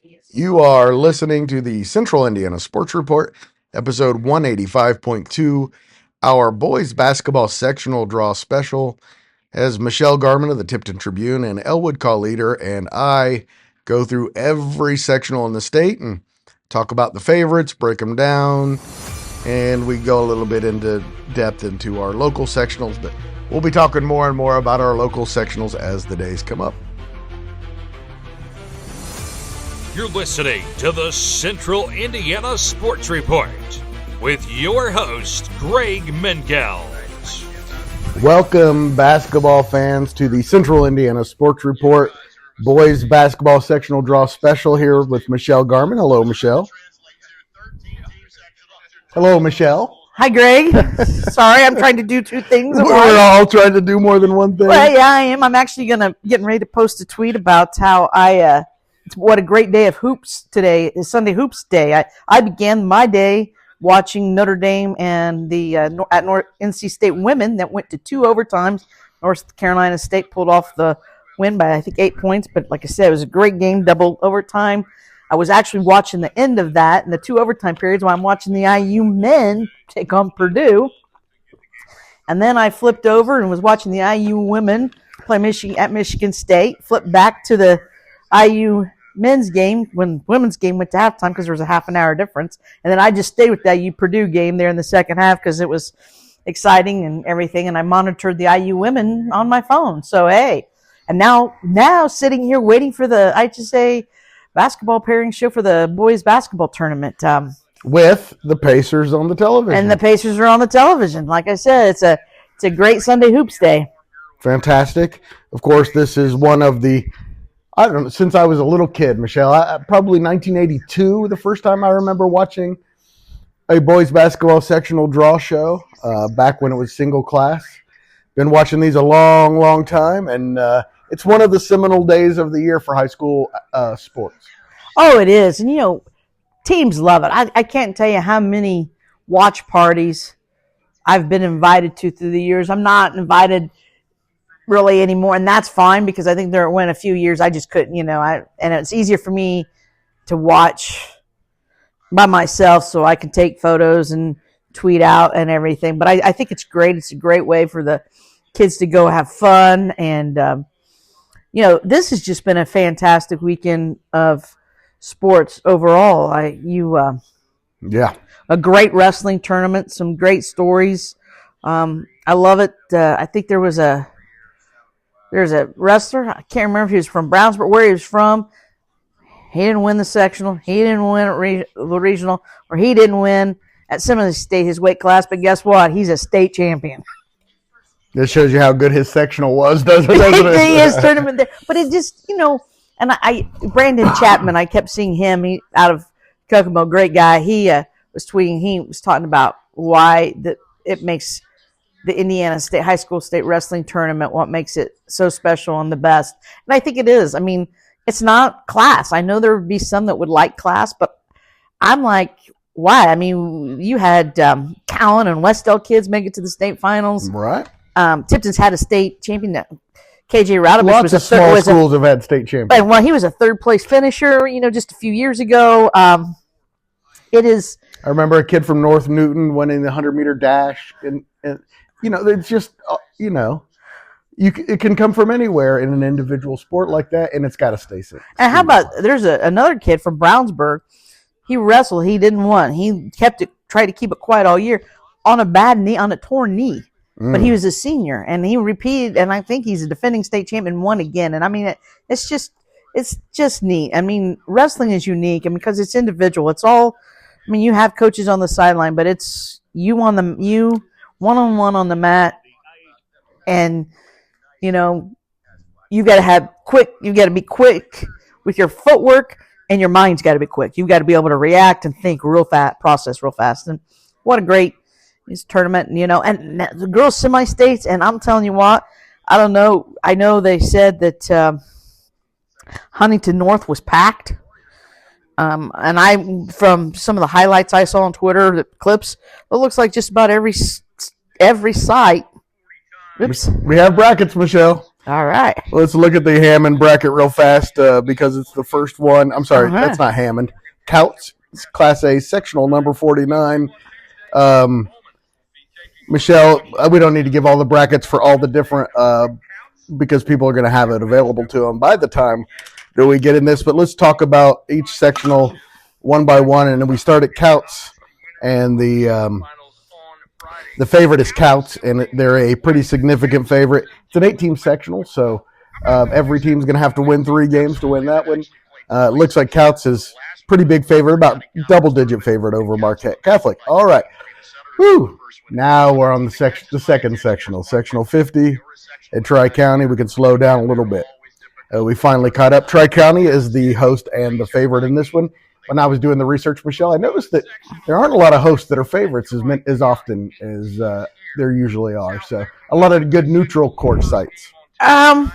You are listening to the Central Indiana Sports Report, episode 185.2, our boys basketball sectional draw special, as Michelle Garmon of the Tipton Tribune and Elwood Call Leader and I go through every sectional in the state and talk about the favorites, break them down, and we go a little bit into depth into our local sectionals, but we'll be talking more and more about our local sectionals as the days come up. You're listening to the Central Indiana Sports Report with your host, Greg Mengels. Welcome, basketball fans, to the Central Indiana Sports Report boys basketball sectional draw special here with Michelle Garmon. Hello, Michelle. Hello, Michelle. Hi, Greg. Sorry, I'm trying to do two things. We're all trying to do more than one thing. Well, yeah, I am. I'm actually getting ready to post a tweet about how what a great day of hoops today is. Sunday Hoops Day. I began my day watching Notre Dame and the NC State women that went to 2 overtimes. North Carolina State pulled off the win by, I think, 8 points. But like I said, it was a great game, double overtime. I was actually watching the end of that in the 2 overtime periods while I'm watching the IU men take on Purdue. And then I flipped over and was watching the IU women play Michigan State, flipped back to the IU men's game when women's game went to halftime because there was a half an hour difference. And then I just stayed with the IU Purdue game there in the second half because it was exciting and everything. And I monitored the IU women on my phone. So, hey. And now sitting here waiting for the IHSA basketball pairing show for the boys basketball tournament. With the Pacers on the television. And the Pacers are on the television. Like I said, it's a great Sunday Hoops Day. Fantastic. Of course, this is one of the, I don't know, since I was a little kid, Michelle, probably 1982, the first time I remember watching a boys basketball sectional draw show, back when it was single class. Been watching these a long, long time, and it's one of the seminal days of the year for high school sports. Oh, it is. And, teams love it. I can't tell you how many watch parties I've been invited to through the years. I'm not invited really anymore, and that's fine because I think there went a few years I just couldn't, and it's easier for me to watch by myself so I can take photos and tweet out and everything. But I think it's great. It's a great way for the kids to go have fun, and this has just been a fantastic weekend of sports overall. A great wrestling tournament, some great stories. I love it. I think there's a wrestler. I can't remember if he was from Brownsburg, where he was from. He didn't win the sectional. He didn't win at the regional, or he didn't win at Seminole State, his weight class. But guess what? He's a state champion. That shows you how good his sectional was, doesn't it? He is tournament there, but it just And Brandon Chapman, I kept seeing him. He out of Kokomo, great guy. He was tweeting. He was talking about why it makes the Indiana State High School State Wrestling Tournament, what makes it so special and the best. And I think it is. I mean, it's not class. I know there would be some that would like class, but I'm like, why? I mean, you had Cowan and Westdale kids make it to the state finals. Right. Tipton's had a state champion. KJ Radovich Lots was of small schools have had state champions. Well, he was a third-place finisher, just a few years ago. It is. I remember a kid from North Newton winning the 100-meter dash, and it's just it can come from anywhere in an individual sport like that, and it's got to stay safe. And how about there's another kid from Brownsburg. He wrestled. He didn't win. He tried to keep it quiet all year on a bad knee, on a torn knee. But he was a senior, and he repeated, and I think he's a defending state champion, won again. And I mean, it's just neat. I mean, wrestling is unique, and because it's individual, it's all. I mean, you have coaches on the sideline, but it's you one-on-one on the mat, and you got to have quick. You got to be quick with your footwork, and your mind's got to be quick. You got to be able to react and think real fast, process real fast. And what a great. His tournament, and the girls semi-states, and I'm telling you what, I don't know. I know they said that Huntington North was packed, and from some of the highlights I saw on Twitter, the clips, it looks like just about every site. Oops. We have brackets, Michelle. All right. Let's look at the Hammond bracket real fast because it's the first one. I'm sorry, Uh-huh. that's not Hammond. Couts, Class A, sectional number 49. Michelle, we don't need to give all the brackets for all the different because people are going to have it available to them by the time that we get in this. But let's talk about each sectional one by one, and then we start at Couts, and the favorite is Couts, and they're a pretty significant favorite. It's an 8-team sectional, so every team's going to have to win 3 games to win that one. It looks like Couts is pretty big favorite, about double-digit favorite over Marquette Catholic. All right. Whew. Now we're on the second sectional, sectional 50 at Tri-County. We can slow down a little bit. We finally caught up. Tri-County is the host and the favorite in this one. When I was doing the research, Michelle, I noticed that there aren't a lot of hosts that are favorites as often as there usually are. So a lot of good neutral court sites. Yeah.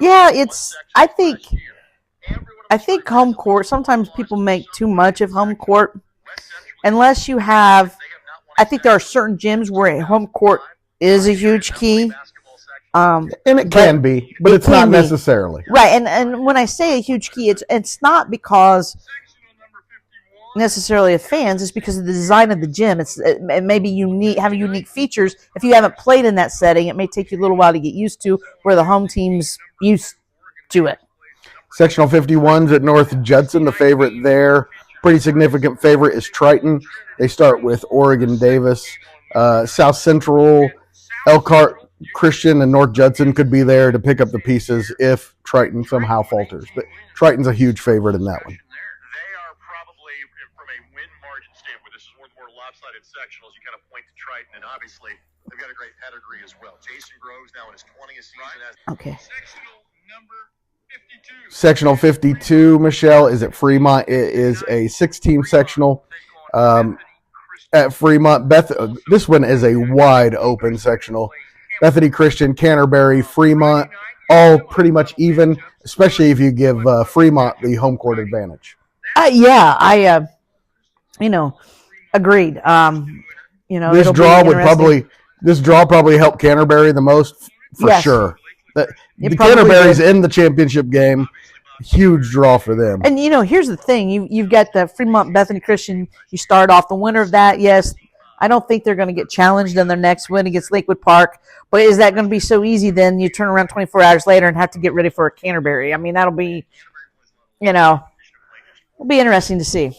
Yeah, it's, I think home court, sometimes people make too much of home court. Unless you have, I think there are certain gyms where home court is a huge key. And it can be, but it's not necessarily. Right, and when I say a huge key, it's not because necessarily of fans, it's because of the design of the gym. It may be unique, have unique features. If you haven't played in that setting, it may take you a little while to get used to where the home team's used to it. Sectional 51's at North Judson. The favorite there, pretty significant favorite, is Triton. They start with Oregon Davis. South Central, Elkhart Christian, and North Judson could be there to pick up the pieces if Triton somehow falters. But Triton's a huge favorite in that one. They are probably, from a win margin standpoint, this is one of the more lopsided sectionals. You kind of point to Triton, and obviously they've got a great pedigree as well. Jason Groves now in his 20th season as Okay. sectional number 52. Sectional 52, Michelle, is at Fremont. It is a 6-team sectional. At Fremont, this one is a wide open sectional. Bethany Christian, Canterbury, Fremont, all pretty much even, especially if you give Fremont the home court advantage. Yeah, I agreed. This draw probably helped Canterbury the most for sure. The Canterbury's in the championship game. Huge draw for them. And here's the thing: you've got the Fremont Bethany Christian. You start off the winner of that. Yes, I don't think they're going to get challenged in their next win against Lakewood Park. But is that going to be so easy? Then you turn around 24 hours later and have to get ready for a Canterbury. I mean, that'll be, it'll be interesting to see.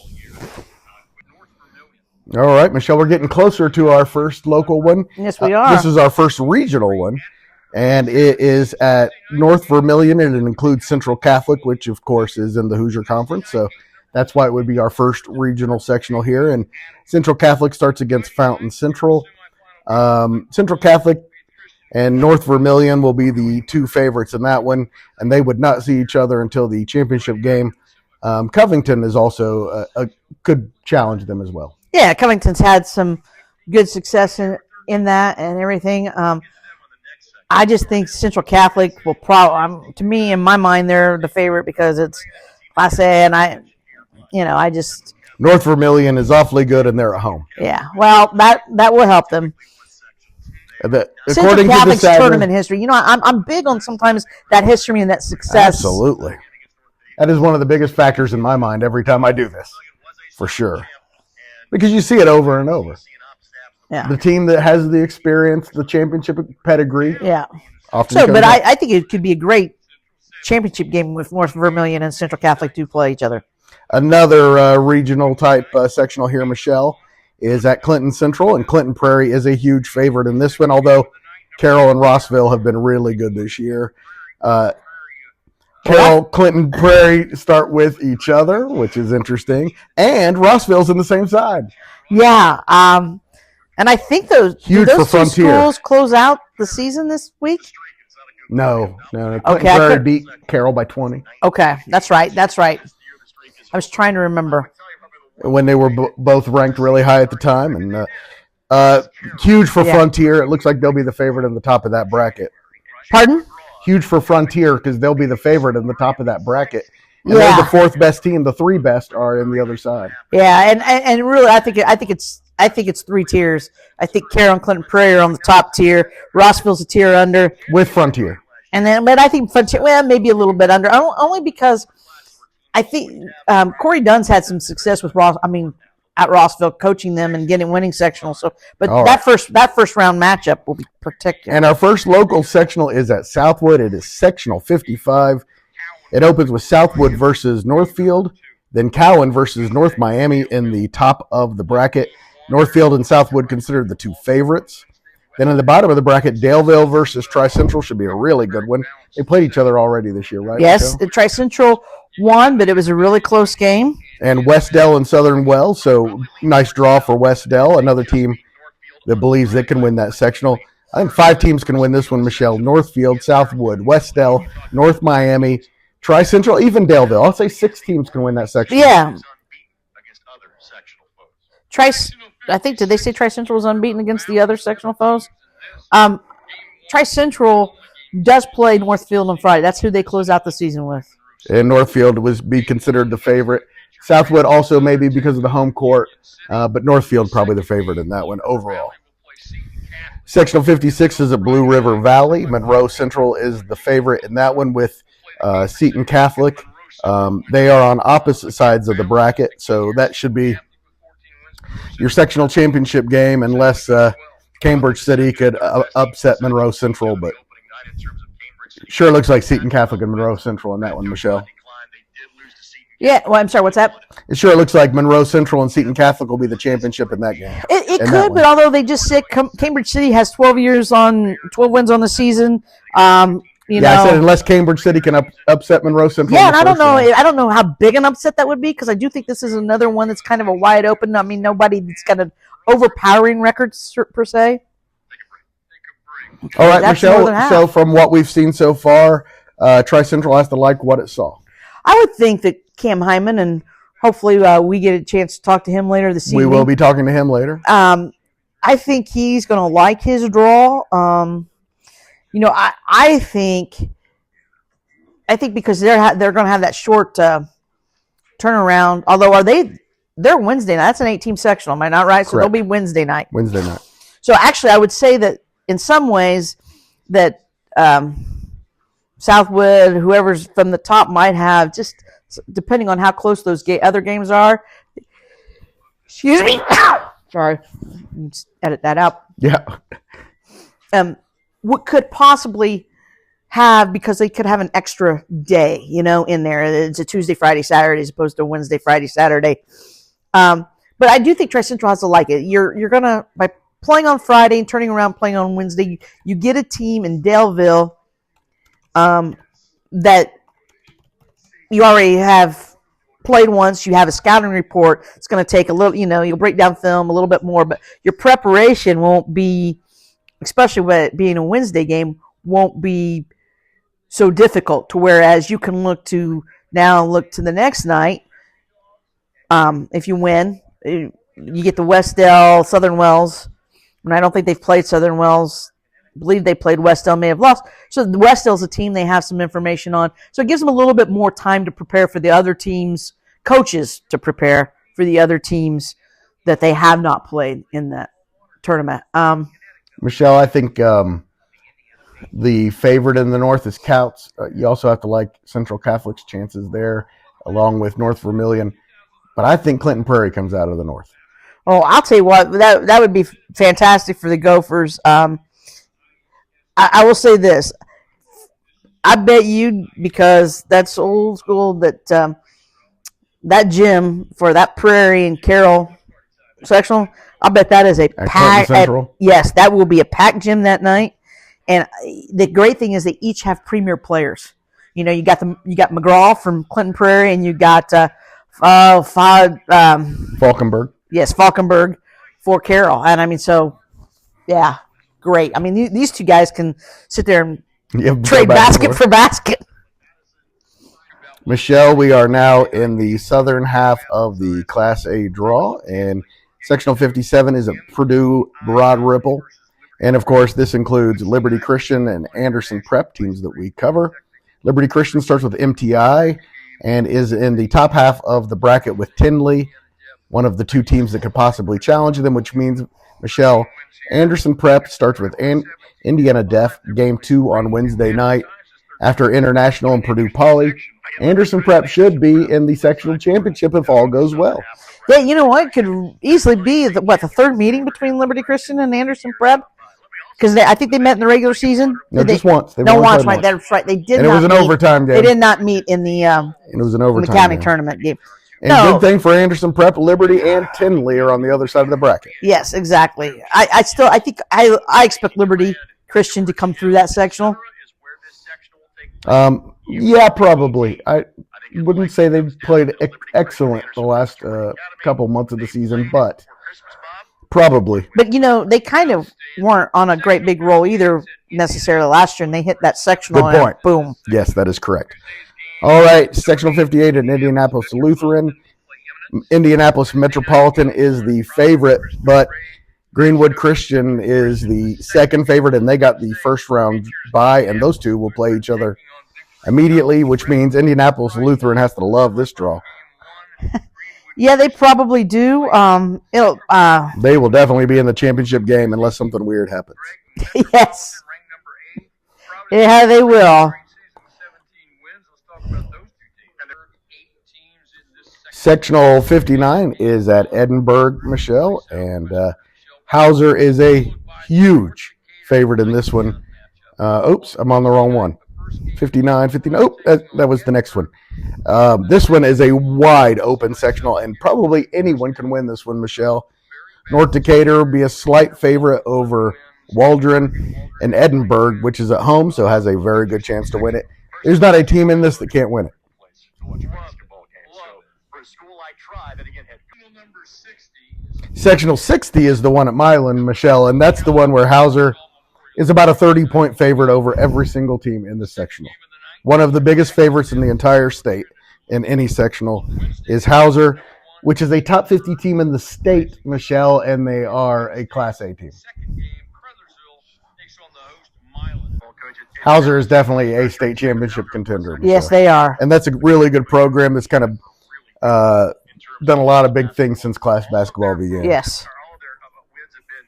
All right, Michelle, we're getting closer to our first local one. Yes, we are. This is our first regional one, and it is at North Vermilion, and it includes Central Catholic, which, of course, is in the Hoosier Conference. So that's why it would be our first regional sectional here. And Central Catholic starts against Fountain Central. Central Catholic and North Vermilion will be the 2 favorites in that one, and they would not see each other until the championship game. Covington is also could challenge them as well. Yeah, Covington's had some good success in that and everything. I just think Central Catholic will probably, to me, in my mind, they're the favorite because it's Class A, and I just. North Vermilion is awfully good, and they're at home. Yeah, well, that will help them. Central Catholic's tournament history. I'm big on sometimes that history and that success. Absolutely. That is one of the biggest factors in my mind every time I do this, for sure. Because you see it over and over. Yeah. The team that has the experience, the championship pedigree. Yeah. Often but I think it could be a great championship game with North Vermilion and Central Catholic do play each other. Another regional type sectional here, Michelle, is at Clinton Central, and Clinton Prairie is a huge favorite in this one, although Carroll and Rossville have been really good this year. Clinton Prairie start with each other, which is interesting, and Rossville's in the same side. Yeah, and I think those huge those for two Frontier. Schools close out the season this week. No. Clinton Prairie beat Carroll by 20. Okay, that's right. I was trying to remember when they were both ranked really high at the time, and huge for Frontier. It looks like they'll be the favorite in the top of that bracket. Pardon? Huge for Frontier because they'll be the favorite in the top of that bracket. And they're the 4th best team. The 3 best are in the other side. Yeah, and really, I think it's I think it's 3 tiers. I think Carroll and Clinton Prairie are on the top tier. Rossville's a tier under. With Frontier. And then, but I think Frontier, well, maybe a little bit under, only because I think Corey Dunn's had some success with at Rossville, coaching them and winning sectional. So, but that first round matchup will be particular. And our first local sectional is at Southwood. It is sectional 55. It opens with Southwood versus Northfield, then Cowan versus North Miami in the top of the bracket. Northfield and Southwood considered the 2 favorites. Then in the bottom of the bracket, Daleville versus Tri-Central should be a really good one. They played each other already this year, right? Yes, Tri-Central won, but it was a really close game. And Westdell and Southern Wells, so nice draw for Westdell, another team that believes they can win that sectional. I think 5 teams can win this one, Michelle. Northfield, Southwood, Westdell, North Miami, Tri-Central, even Daleville. I'll say 6 teams can win that sectional. Yeah. I think, did they say Tri-Central was unbeaten against the other sectional foes? Tri-Central does play Northfield on Friday. That's who they close out the season with. And Northfield would be considered the favorite. Southwood also maybe because of the home court, but Northfield probably the favorite in that one overall. Sectional 56 is at Blue River Valley. Monroe Central is the favorite in that one with Seton Catholic. They are on opposite sides of the bracket, so that should be your sectional championship game unless Cambridge City could upset Monroe Central, but sure looks like Seton Catholic and Monroe Central in that one, Michelle. Yeah, well, I'm sorry, what's that? It sure looks like Monroe Central and Seton Catholic will be the championship in that game. It could, but although they just said Cambridge City has 12 wins on the season. I said unless Cambridge City can upset Monroe Central. Yeah, and I don't know how big an upset that would be because I do think this is another one that's kind of a wide open. I mean, nobody's got an overpowering record per se. All right, Michelle. So from what we've seen so far, Tri-Central has to like what it saw. I would think that Cam Hyman, and hopefully we get a chance to talk to him later this evening. We will be talking to him later. I think he's going to like his draw. I think because they're going to have that short turnaround. Although they're Wednesday night. That's an 8-team sectional. Am I not right? Correct. So they'll be Wednesday night. Wednesday night. So actually, I would say that in some ways that Southwood, whoever's from the top, might have just depending on how close those other games are. Excuse me. Sorry, just edit that out. Yeah. What could possibly have, because they could have an extra day, in there. It's a Tuesday, Friday, Saturday as opposed to Wednesday, Friday, Saturday. But I do think Tri-Central has to like it. You're gonna, by playing on Friday and turning around playing on Wednesday, you get a team in Daleville that you already have played once. You have a scouting report. It's going to take a little, you'll break down film a little bit more, but your preparation won't be, especially with it being a Wednesday game, won't be so difficult to whereas you can look to the next night. If you win, you get the Westdell, Southern Wells, and I don't think they've played Southern Wells. I believe they played Westdell, may have lost. So the Westdell's a team they have some information on. So it gives them a little bit more time to prepare for the other teams, coaches to prepare for the other teams that they have not played in that tournament. Michelle, I think the favorite in the North is Couts. You also have to like Central Catholic's chances there, along with North Vermilion. But I think Clinton Prairie comes out of the North. Oh, I'll tell you what, that would be fantastic for the Gophers. I will say this. I bet you, because that's old school, that that gym for that Prairie and Carroll sectional, I bet that is a packed. Yes, that will be a packed gym that night. And the great thing is they each have premier players. You got McGraw from Clinton Prairie, and you got Falkenberg. Yes, Falkenberg for Carroll. And I mean, so yeah, great. I mean, these two guys can sit there and trade basket for basket. Michelle, we are now in the southern half of the Class A draw, and Sectional 57 is at Purdue Broad Ripple. And, of course, this includes Liberty Christian and Anderson Prep, teams that we cover. Liberty Christian starts with MTI and is in the top half of the bracket with Tinley, one of the two teams that could possibly challenge them, which means, Michelle, Anderson Prep starts with Indiana Def, game 2 on Wednesday night. After International and Purdue Poly, Anderson Prep should be in the sectional championship if all goes well. Yeah, you know what? It could easily be the third meeting between Liberty Christian and Anderson Prep, because I think they met in the regular season. No, just once. Once, right? That's right. They did. And it was an overtime game. They did not meet in the and it was an overtime county tournament game. And good thing for Anderson Prep, Liberty and Tinley are on the other side of the bracket. Yes, exactly. I expect Liberty Christian to come through that sectional. Yeah, probably. I wouldn't say they've played excellent the last couple months of the season, but probably. But, they kind of weren't on a great big roll either necessarily last year, and they hit that sectional. Good point. Boom. Yes, that is correct. All right, Sectional 58 in Indianapolis Lutheran. Indianapolis Metropolitan is the favorite, but Greenwood Christian is the second favorite, and they got the first round bye, and those two will play each other immediately, which means Indianapolis Lutheran has to love this draw. Yeah, they probably do. They will definitely be in the championship game unless something weird happens. Yes. Yeah, they will. Sectional 59 is at Edinburgh, Michelle, and Hauser is a huge favorite in this one. Oops, I'm on the wrong one. 59. Oh, that was the next one. This one is a wide open sectional, and probably anyone can win this one, Michelle. North Decatur will be a slight favorite over Waldron, and Edinburgh, which is at home, so has a very good chance to win it. There's not a team in this that can't win it. Sectional 60 is the one at Milan, Michelle, and that's the one where Hauser is about a 30-point favorite over every single team in the sectional. One of the biggest favorites in the entire state in any sectional is Hauser, which is a top 50 team in the state, Michelle, and they are a Class A team. Hauser is definitely a state championship contender, Michelle. Yes, they are. And that's a really good program that's kind of done a lot of big things since class basketball began. Yes. All of their wins have been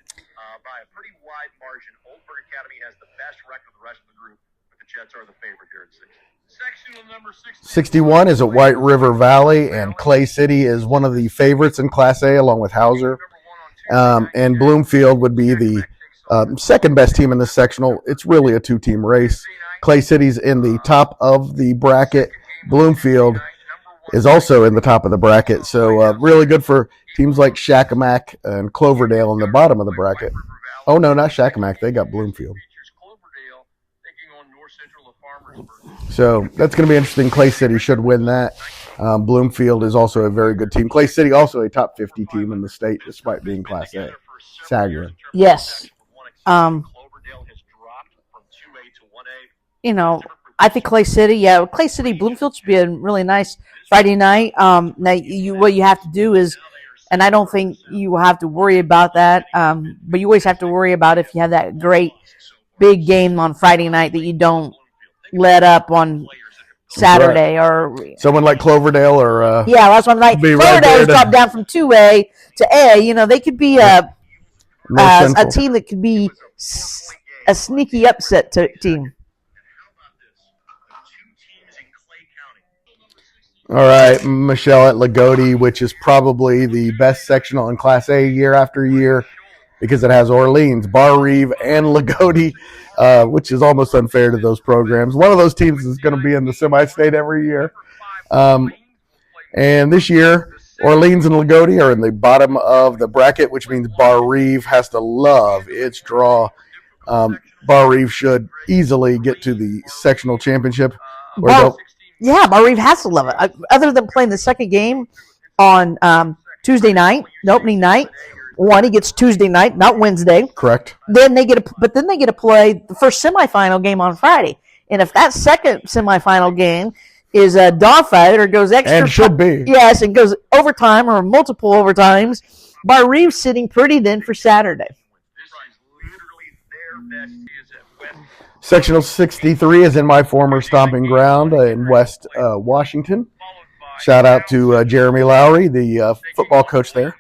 by a pretty wide margin. Oldberg Academy has the best record of the rest of the group, but the Jets are the favorite here at 60. Sectional number 61 is at White River Valley, and Clay City is one of the favorites in Class A along with Hauser. And Bloomfield would be the second best team in this sectional. It's really a two-team race. Clay City's in the top of the bracket. Bloomfield is also in the top of the bracket. So really good for teams like Shakamak and Cloverdale in the bottom of the bracket. Oh, no, not Shakamak. They got Bloomfield. So that's going to be interesting. Clay City should win that. Bloomfield is also a very good team. Clay City also a top 50 team in the state despite being Class A. Sagarin. Yes. I think Clay City, Bloomfield should be a really nice Friday night. Now, what you have to do is, and I don't think you have to worry about that, but you always have to worry about if you have that great big game on Friday night that you don't let up on Saturday. Right. Or someone like Cloverdale or that's one like Cloverdale dropped down from 2A to A. They could be a team that could be a sneaky upset team. All right, Michelle at Lagodi, which is probably the best sectional in Class A year after year because it has Orleans, Bar Reeve, and Lagodi, which is almost unfair to those programs. One of those teams is going to be in the semi-state every year. And this year, Orleans and Lagodi are in the bottom of the bracket, which means Bar Reeve has to love its draw. Bar Reeve should easily get to the sectional championship. Bar Reeve has to love it. Other than playing the second game on Tuesday night, the opening night, he gets Tuesday night, not Wednesday. Correct. Then they get to play the first semifinal game on Friday. And if that second semifinal game is a dogfight or goes extra, and should be, yes, and goes overtime or multiple overtimes, Bar Reeve's sitting pretty then for Saturday. Sectional 63 is in my former stomping ground in West Washington. Shout out to Jeremy Lowry, the football coach there.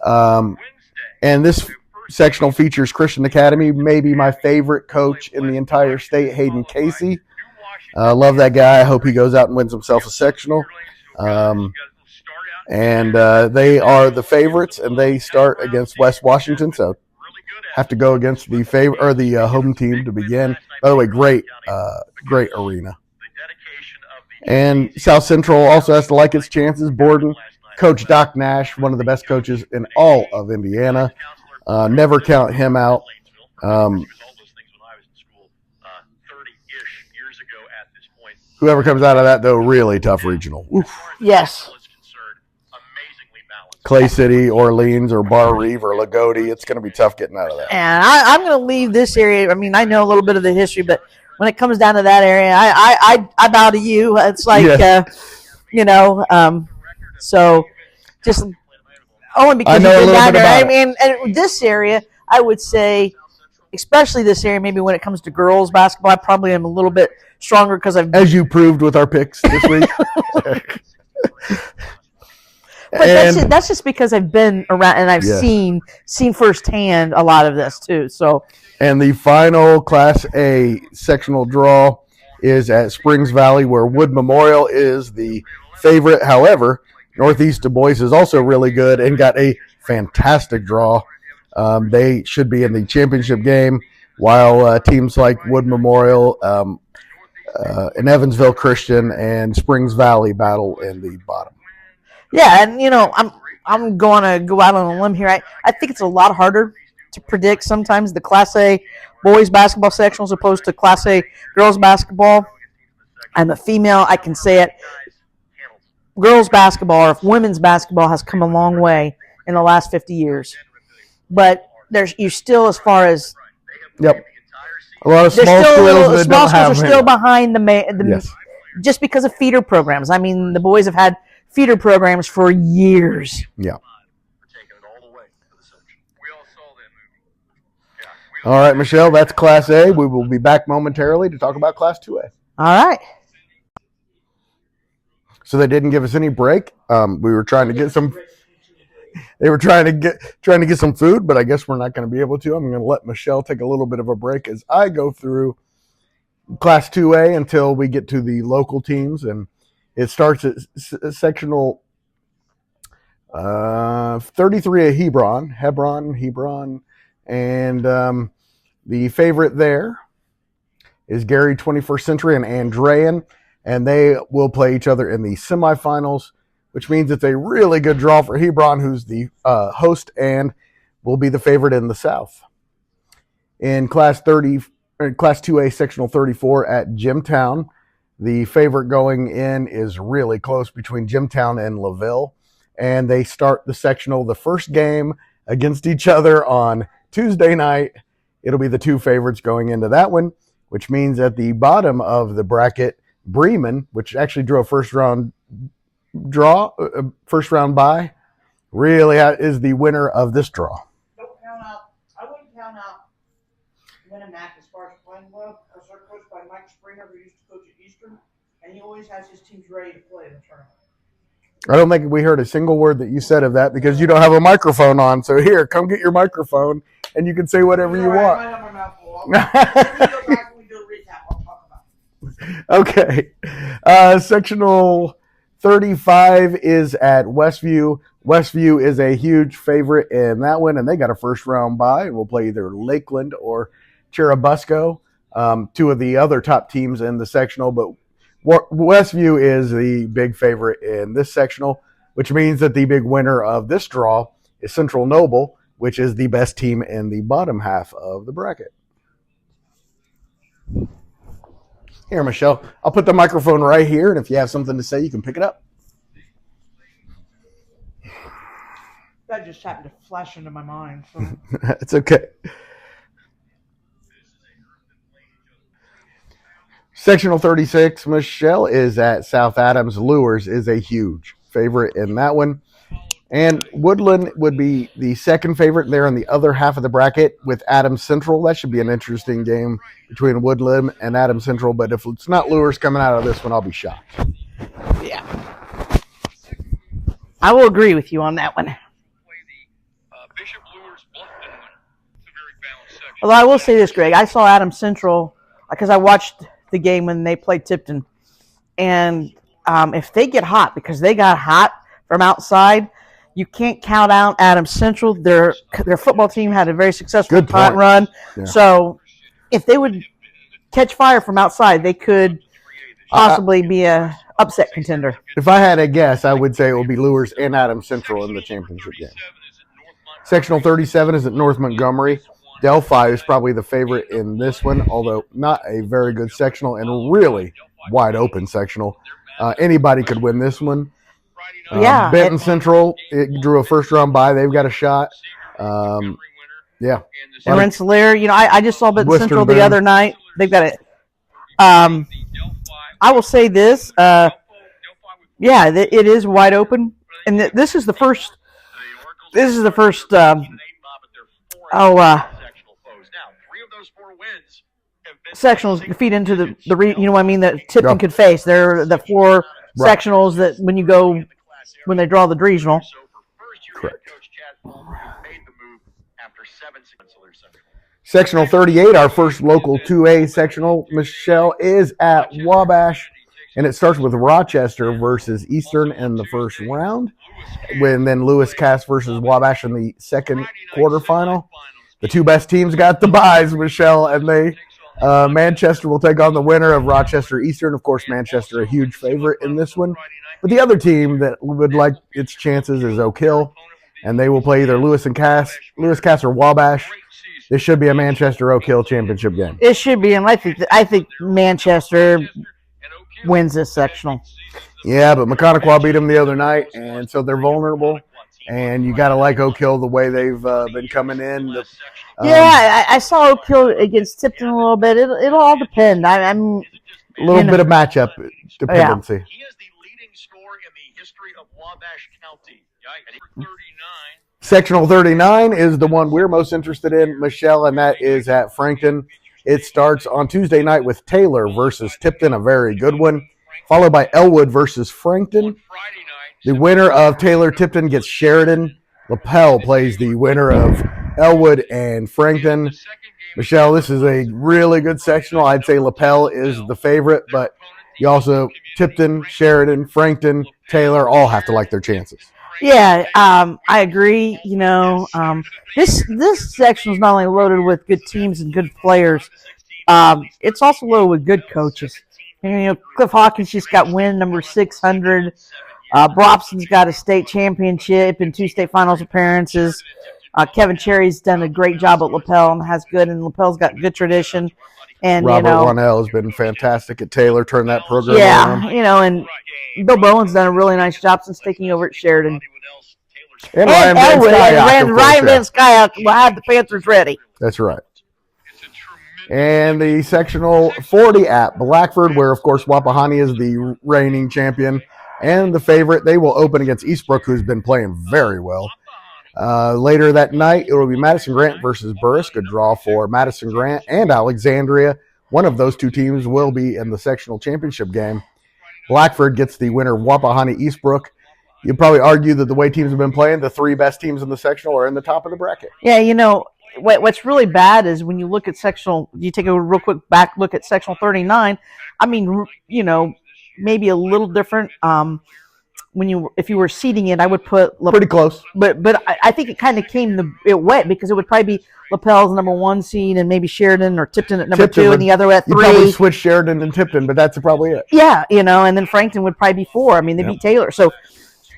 And this sectional features Christian Academy, maybe my favorite coach in the entire state, Hayden Casey. Love that guy. I hope he goes out and wins himself a sectional. And they are the favorites, and they start against West Washington, so have to go against the home team to begin. By the way, great arena. And South Central also has to like its chances. Borden, Coach Doc Nash, one of the best coaches in all of Indiana. Never count him out. Whoever comes out of that, though, really tough regional. Oof. Yes. Clay City, Orleans, or Bar Reeve, or Lagodi, it's going to be tough getting out of that. And I'm going to leave this area. I mean, I know a little bit of the history, but when it comes down to that area, I bow to you. It's like, so just only because you've been down there. I mean, and this area, I would say, especially this area, maybe when it comes to girls basketball, I probably am a little bit stronger because I've. As you proved with our picks this week. But that's just because I've been around and I've seen firsthand a lot of this too. So. And the final Class A sectional draw is at Springs Valley, where Wood Memorial is the favorite. However, Northeast Du Bois is also really good and got a fantastic draw. They should be in the championship game, while teams like Wood Memorial and Evansville Christian and Springs Valley battle in the bottom. Yeah, and I'm going to go out on a limb here. I think it's a lot harder to predict sometimes the Class A boys basketball section as opposed to Class A girls basketball. I'm a female. I can say it. Girls basketball or women's basketball has come a long way in the last 50 years. But you're still as far as a lot of small schools are still behind the just because of feeder programs. I mean, the boys have had feeder programs for years. Yeah. All right, Michelle, that's Class A. We will be back momentarily to talk about Class 2A. All right. So they didn't give us any break. We were trying to get some. They were trying to get some food, but I guess we're not going to be able to. I'm going to let Michelle take a little bit of a break as I go through Class 2A until we get to the local teams, and it starts at sectional 33 at Hebron, and the favorite there is Gary 21st Century and Andrean, and they will play each other in the semifinals, which means it's a really good draw for Hebron, who's the host and will be the favorite in the South. In Class 2A, Sectional 34 at Jimtown, the favorite going in is really close between Jimtown and LaVille, and they start the sectional, the first game against each other on Tuesday night. It'll be the two favorites going into that one, which means at the bottom of the bracket, Bremen, which actually drew a first round bye, really is the winner of this draw. Don't count out. I wouldn't count out Winnemac as far as playing well, because they're coached by Mike Springer, who used to coach at Eastern, and he always has his teams ready to play in the tournament. I don't think we heard a single word that you said of that because you don't have a microphone on. So here, come get your microphone, and you can say whatever you want. I have my mouth full. Let me go back and we do a recap. I'll talk about it. Okay. Sectional 35 is at Westview. Westview is a huge favorite in that one, and they got a first-round bye, and we'll play either Lakeland or Cherubusco, two of the other top teams in the sectional, but Westview is the big favorite in this sectional, which means that the big winner of this draw is Central Noble, which is the best team in the bottom half of the bracket. Here, Michelle, I'll put the microphone right here, and if you have something to say, you can pick it up. That just happened to flash into my mind. So. It's okay. Sectional 36, Michelle, is at South Adams. Lures is a huge favorite in that one. And Woodland would be the second favorite there in the other half of the bracket with Adams Central. That should be an interesting game between Woodland and Adams Central. But if it's not Lures coming out of this one, I'll be shocked. Yeah. I will agree with you on that one. Although I will say this, Greg, I saw Adams Central because I watched the game when they played Tipton, and if they get hot, because they got hot from outside, you can't count out Adams Central. Their football team had a very successful punt run, so if they would catch fire from outside, they could possibly be a upset contender. If I had a guess, I would say it will be Lures and Adams Central in the championship game. Sectional 37 is at North Montgomery. Delphi is probably the favorite in this one, although not a very good sectional and really wide open sectional. Anybody could win this one. Benton Central, it drew a first round bye. They've got a shot. Yeah. And Rensselaer, I just saw Benton Central the other night. They've got it. I will say this. It is wide open, and this is the first. Sectionals feed into the that Tipton could face. They're the 4 sectionals that when they draw the regional. Correct. Sectional 38, our first local 2A sectional, Michelle, is at Wabash, and it starts with Rochester versus Eastern in the first round, then Lewis Cass versus Wabash in the second quarterfinal. The 2 best teams got the byes, Michelle, and Manchester will take on the winner of Rochester Eastern. Of course, Manchester a huge favorite in this one. But the other team that would like its chances is Oak Hill, and they will play either Lewis Cass or Wabash. This should be a Manchester-Oak Hill championship game. It should be, and I think Manchester wins this sectional. Yeah, but McConaughey beat them the other night, and so they're vulnerable. And you got to like Oak Hill the way they've been coming in. I saw Oak Hill against Tipton a little bit. It'll all depend. I'm a little bit of matchup dependency. He is the leading scorer in the history of Wabash County. 39. Sectional 39 is the one we're most interested in, Michelle, and that is at Frankton. It starts on Tuesday night with Taylor versus Tipton, a very good one, followed by Elwood versus Frankton. The winner of Taylor-Tipton gets Sheridan. Lapel plays the winner of Elwood and Frankton. Michelle, this is a really good sectional. I'd say Lapel is the favorite, but you also, Tipton, Sheridan, Frankton, Taylor all have to like their chances. Yeah, I agree. This section is not only loaded with good teams and good players, it's also loaded with good coaches. Cliff Hawkins just got win number 600. Brobson's got a state championship and 2 state finals appearances. Kevin Cherry's done a great job at Lapel and Lapel's got good tradition. And Robert Warnell has been fantastic at Taylor, turned that program around. And Bill Bowen's done a really nice job since taking over at Sheridan. And Ryan Van Skyhock will have the Panthers ready. That's right. And the sectional 40 at Blackford, where, of course, Wapahani is the reigning champion and the favorite. They will open against Eastbrook, who's been playing very well. Later that night, it will be Madison Grant versus Burris. Good draw for Madison Grant and Alexandria. One of those 2 teams will be in the sectional championship game. Blackford gets the winner, Wapahani Eastbrook. You'd probably argue that the way teams have been playing, the 3 best teams in the sectional are in the top of the bracket. Yeah, what's really bad is when you look at sectional, you take a real quick back look at sectional 39. I mean, maybe a little different. If you were seeding it, I would put pretty close. But I think it kind of it wet because it would probably be Lapel's number 1 seed and maybe Sheridan or Tipton at number 2 and the other at 3. You probably switch Sheridan and Tipton, but that's probably it. Yeah, and then Frankton would probably be 4. I mean, they beat Taylor. So,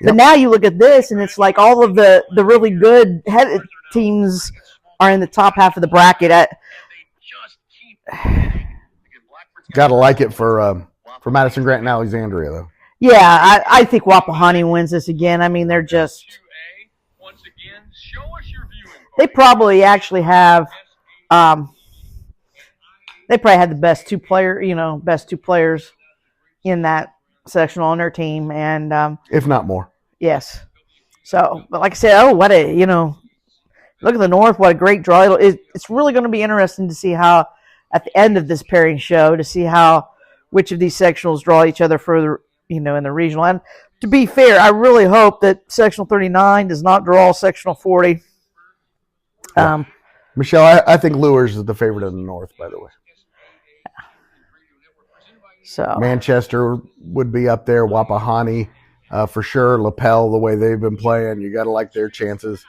but now you look at this and it's like all of the really good teams are in the top half of the bracket. Got to like it for Madison Grant and Alexandria, though. Yeah, I think Wapahani wins this again. I mean, they're just – they probably actually have they probably had the best 2 players in that sectional on their team. And if not more. Yes. So, but like I said, look at the North, what a great draw. It's really going to be interesting to see how, at the end of this pairing show, to see which of these sectionals draw each other further in the regional. And to be fair, I really hope that Sectional 39 does not draw Sectional 40. Yeah. Michelle, I think Lures is the favorite in the North, by the way. So Manchester would be up there, Wapahani for sure, Lapel, the way they've been playing. You got to like their chances.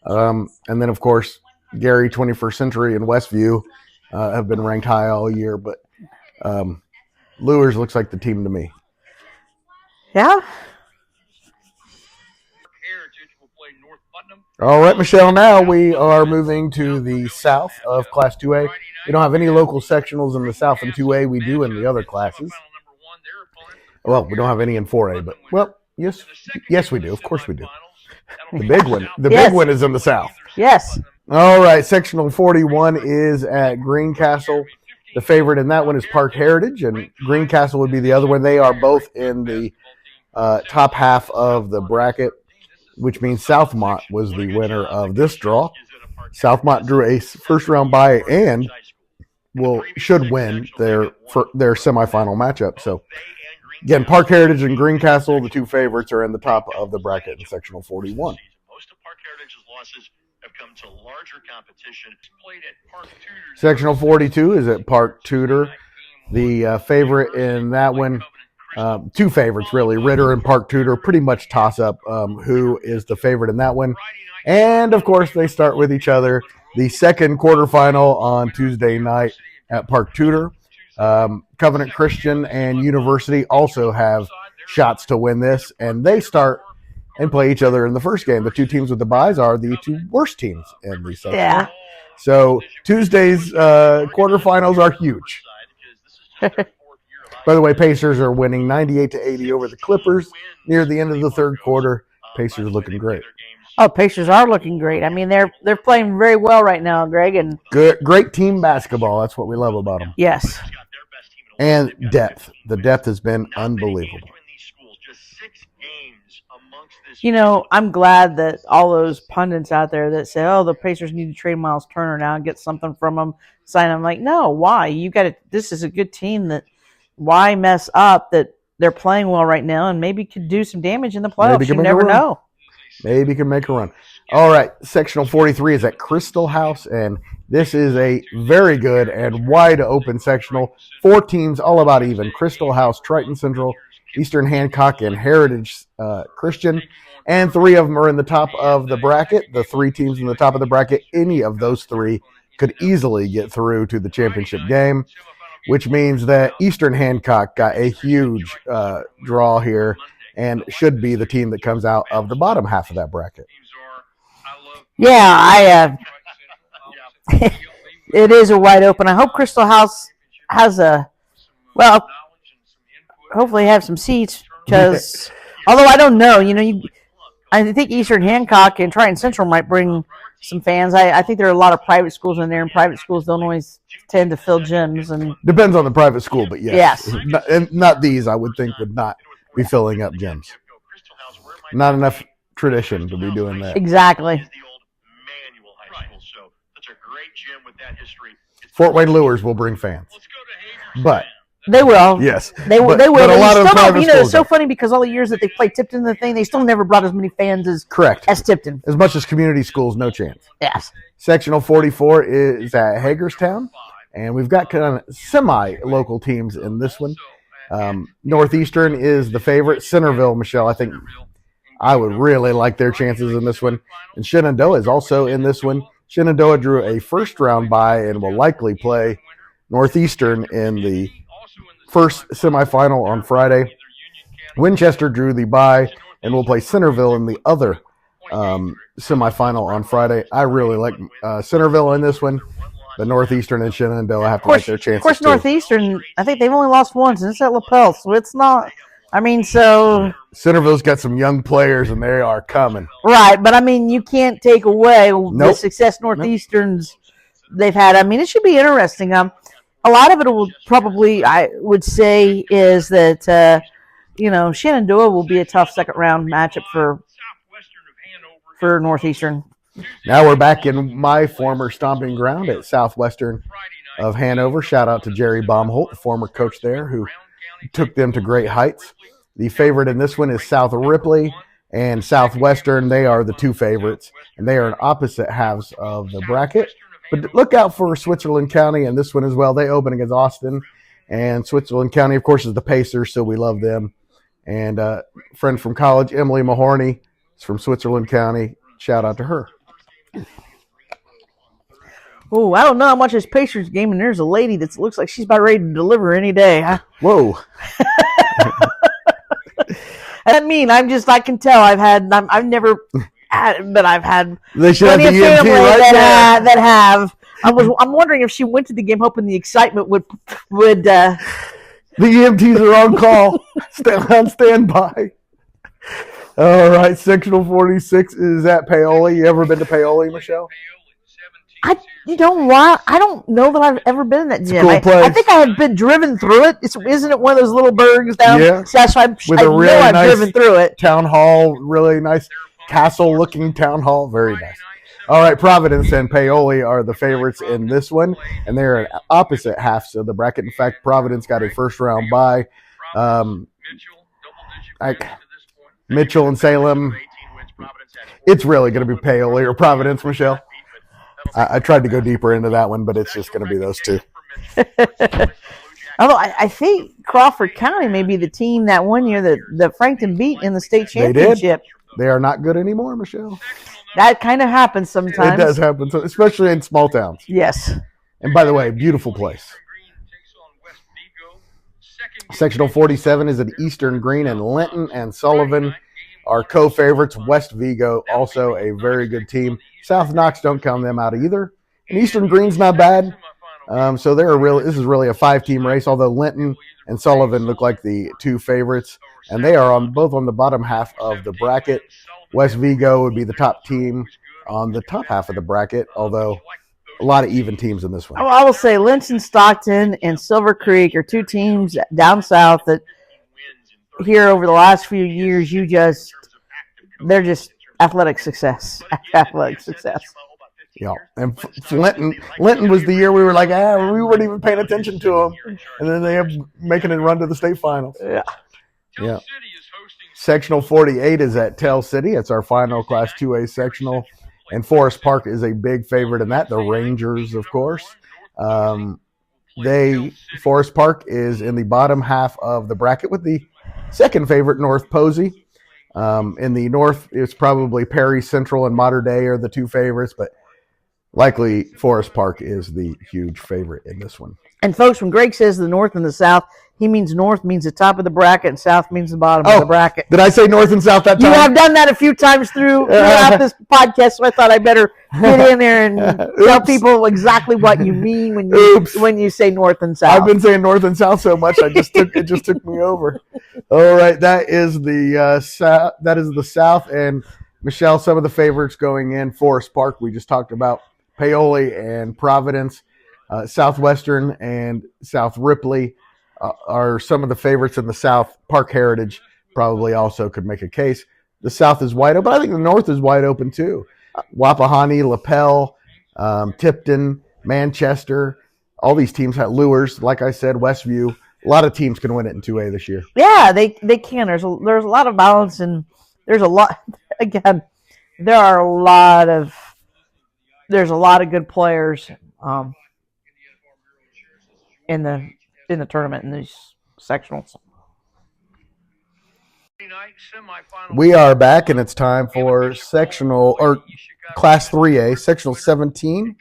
And then, of course, Gary, 21st Century, and Westview have been ranked high all year. But Lures looks like the team to me. Yeah. All right, Michelle, now we are moving to the south of Class 2A. We don't have any local sectionals in the south in 2A. We do in the other classes. Well, we don't have any in 4A, but, well, yes, we do. Of course we do. The big one. The big one is in the south. Yes. All right, Sectional 41 is at Greencastle. The favorite in that one is Park Heritage, and Greencastle would be the other one. They are both in the top half of the bracket, which means Southmont was the winner of this draw. Southmont drew a first-round bye and should win their semifinal matchup. So, again, Park Heritage and Greencastle, the two favorites, are in the top of the bracket in Sectional 41. Most of Park Heritage's losses have come to larger competition. It's played at Park Tudor. Sectional 42 is at Park Tudor. The favorite in that one, two favorites really, Ritter and Park Tudor, pretty much toss-up who is the favorite in that one. And, of course, they start with each other. The second quarterfinal on Tuesday night at Park Tudor. Covenant Christian and University also have shots to win this, and they start and play each other in the first game. The two teams with the byes are the two worst teams in the section. Yeah. So Tuesday's quarterfinals are huge. By the way, Pacers are winning 98-80 over the Clippers near the end of the third quarter. Pacers looking great. Oh, Pacers are looking great. I mean, they're playing very well right now, Greg. And great team basketball. That's what we love about them. Yes. And depth. The depth has been unbelievable. I'm glad that all those pundits out there that say, "Oh, the Pacers need to trade Miles Turner now and get something from him, sign him." Like, no, why? You got to. This is a good team. Why mess up that they're playing well right now and maybe could do some damage in the playoffs? You never know. Maybe can make a run. All right, Sectional 43 is at Crystal House, and this is a very good and wide open sectional. 4 teams, all about even. Crystal House, Triton Central, Eastern Hancock, and Heritage Christian. And 3 of them are in the top of the bracket. The 3 teams in the top of the bracket, any of those 3 could easily get through to the championship game, which means that Eastern Hancock got a huge draw here and should be the team that comes out of the bottom half of that bracket. Yeah, it is a wide open. I hope Crystal House has hopefully have some seats because, although I don't know, I think Eastern Hancock and Triton Central might bring some fans. I think there are a lot of private schools in there, and private schools don't always tend to fill gyms. And depends on the private school, but yes. Yes. And not these, I would think, would not be filling up gyms. Not enough tradition to be doing that. Exactly. Fort Wayne Lures will bring fans. But they will. Yes. They will. But a lot of private schools it's so funny because all the years that they played Tipton, they still never brought as many fans as Tipton. As much as community schools, no chance. Yes. Sectional 44 is at Hagerstown, and we've got kind of semi-local teams in this one. Northeastern is the favorite. Centerville, Michelle, I think I would really like their chances in this one. And Shenandoah is also in this one. Shenandoah drew a first-round bye and will likely play Northeastern in the first semifinal on Friday. Winchester drew the bye and will play Centerville in the other semifinal on Friday. I really like Centerville in this one. The Northeastern and Shenandoah have to like their chances. Of course, Northeastern, I think they've only lost once, and it's at Lapel, so it's not. Centerville's got some young players, and they are coming. Right, but you can't take away the success Northeastern's they've had. It should be interesting. A lot of it will probably, I would say, is that Shenandoah will be a tough second round matchup for Northeastern. Now we're back in my former stomping ground at Southwestern of Hanover. Shout out to Jerry Baumholt, the former coach there, who took them to great heights. The favorite in this one is South Ripley and Southwestern. They are the two favorites, and they are in opposite halves of the bracket. But look out for Switzerland County in this one as well. They open against Austin, and Switzerland County, of course, is the Pacers, so we love them. And a friend from college, Emily Mahorney, is from Switzerland County. Shout out to her. Oh, I don't know how much this Pacers game, and there's a lady that looks like she's about ready to deliver any day. Huh? Whoa. I mean, I can tell I've never had, but I've had They should plenty have of the EMT family right there. that have. I'm wondering if she went to the game hoping the excitement would. The EMTs are on call. Stay on standby. All right, Sectional 46 is at Paoli. You ever been to Paoli, Michelle? You know why? I don't know that I've ever been in that gym. cool place. I think I have been driven through it. Isn't it one of those little burgs down? Yeah. So that's why With I a know really I've nice driven through it. Town hall, really nice castle-looking town hall. Very nice. All right, Providence and Paoli are the favorites in this one, and they're in opposite halves of the bracket. In fact, Providence got a first-round bye. Mitchell and Salem. It's really going to be Paoli or Providence, Michelle. I tried to go deeper into that one, but it's just going to be those two. Although I think Crawford County may be the team that one year that Frankton beat in the state championship. They are not good anymore, Michelle. That kind of happens sometimes. It does happen, especially in small towns. Yes. And by the way, beautiful place. Sectional 47 is at Eastern Green, and Linton and Sullivan are co-favorites. West Vigo, also a very good team. South Knox, don't count them out either. And Eastern Green's not bad. So this is really a 5-team race, although Linton and Sullivan look like the two favorites. And they are both on the bottom half of the bracket. West Vigo would be the top team on the top half of the bracket, although a lot of even teams in this one. I will say Lynch and Stockton and Silver Creek are two teams down south that here over the last few years, they're just athletic success. Athletic success. Yeah, and Linton was the year we were like, we weren't even paying attention to them, and then they have making it run to the state finals. Yeah. Sectional 48 is at Tell City. It's our final Class 2A sectional, and Forest Park is a big favorite in that. The Rangers, of course. Forest Park is in the bottom half of the bracket with the second favorite, North Posey. In the north, it's probably Perry Central and Mater Dei are the two favorites, but likely Forest Park is the huge favorite in this one. And folks, when Greg says the north and the south, he means north means the top of the bracket and south means the bottom of the bracket. Did I say north and south that time? You have done that a few times throughout this podcast, so I thought I better get in there and tell people exactly what you mean when you say north and south. I've been saying north and south so much, it just took me over. All right, that is the south. That is the south, and Michelle, some of the favorites going in: Forest Park, we just talked about, Paoli and Providence, Southwestern and South Ripley are some of the favorites in the South. Park Heritage probably also could make a case. The South is wide open, but I think the North is wide open too. Wapahani, LaPel, Tipton, Manchester, all these teams have Lures. Like I said, Westview. A lot of teams can win it in 2A this year. Yeah, they can. There's a lot of balance, and there's a lot. Again, there's a lot of good players in the tournament in these sectionals. We are back, and it's time for sectional or Class 3A, sectional 17,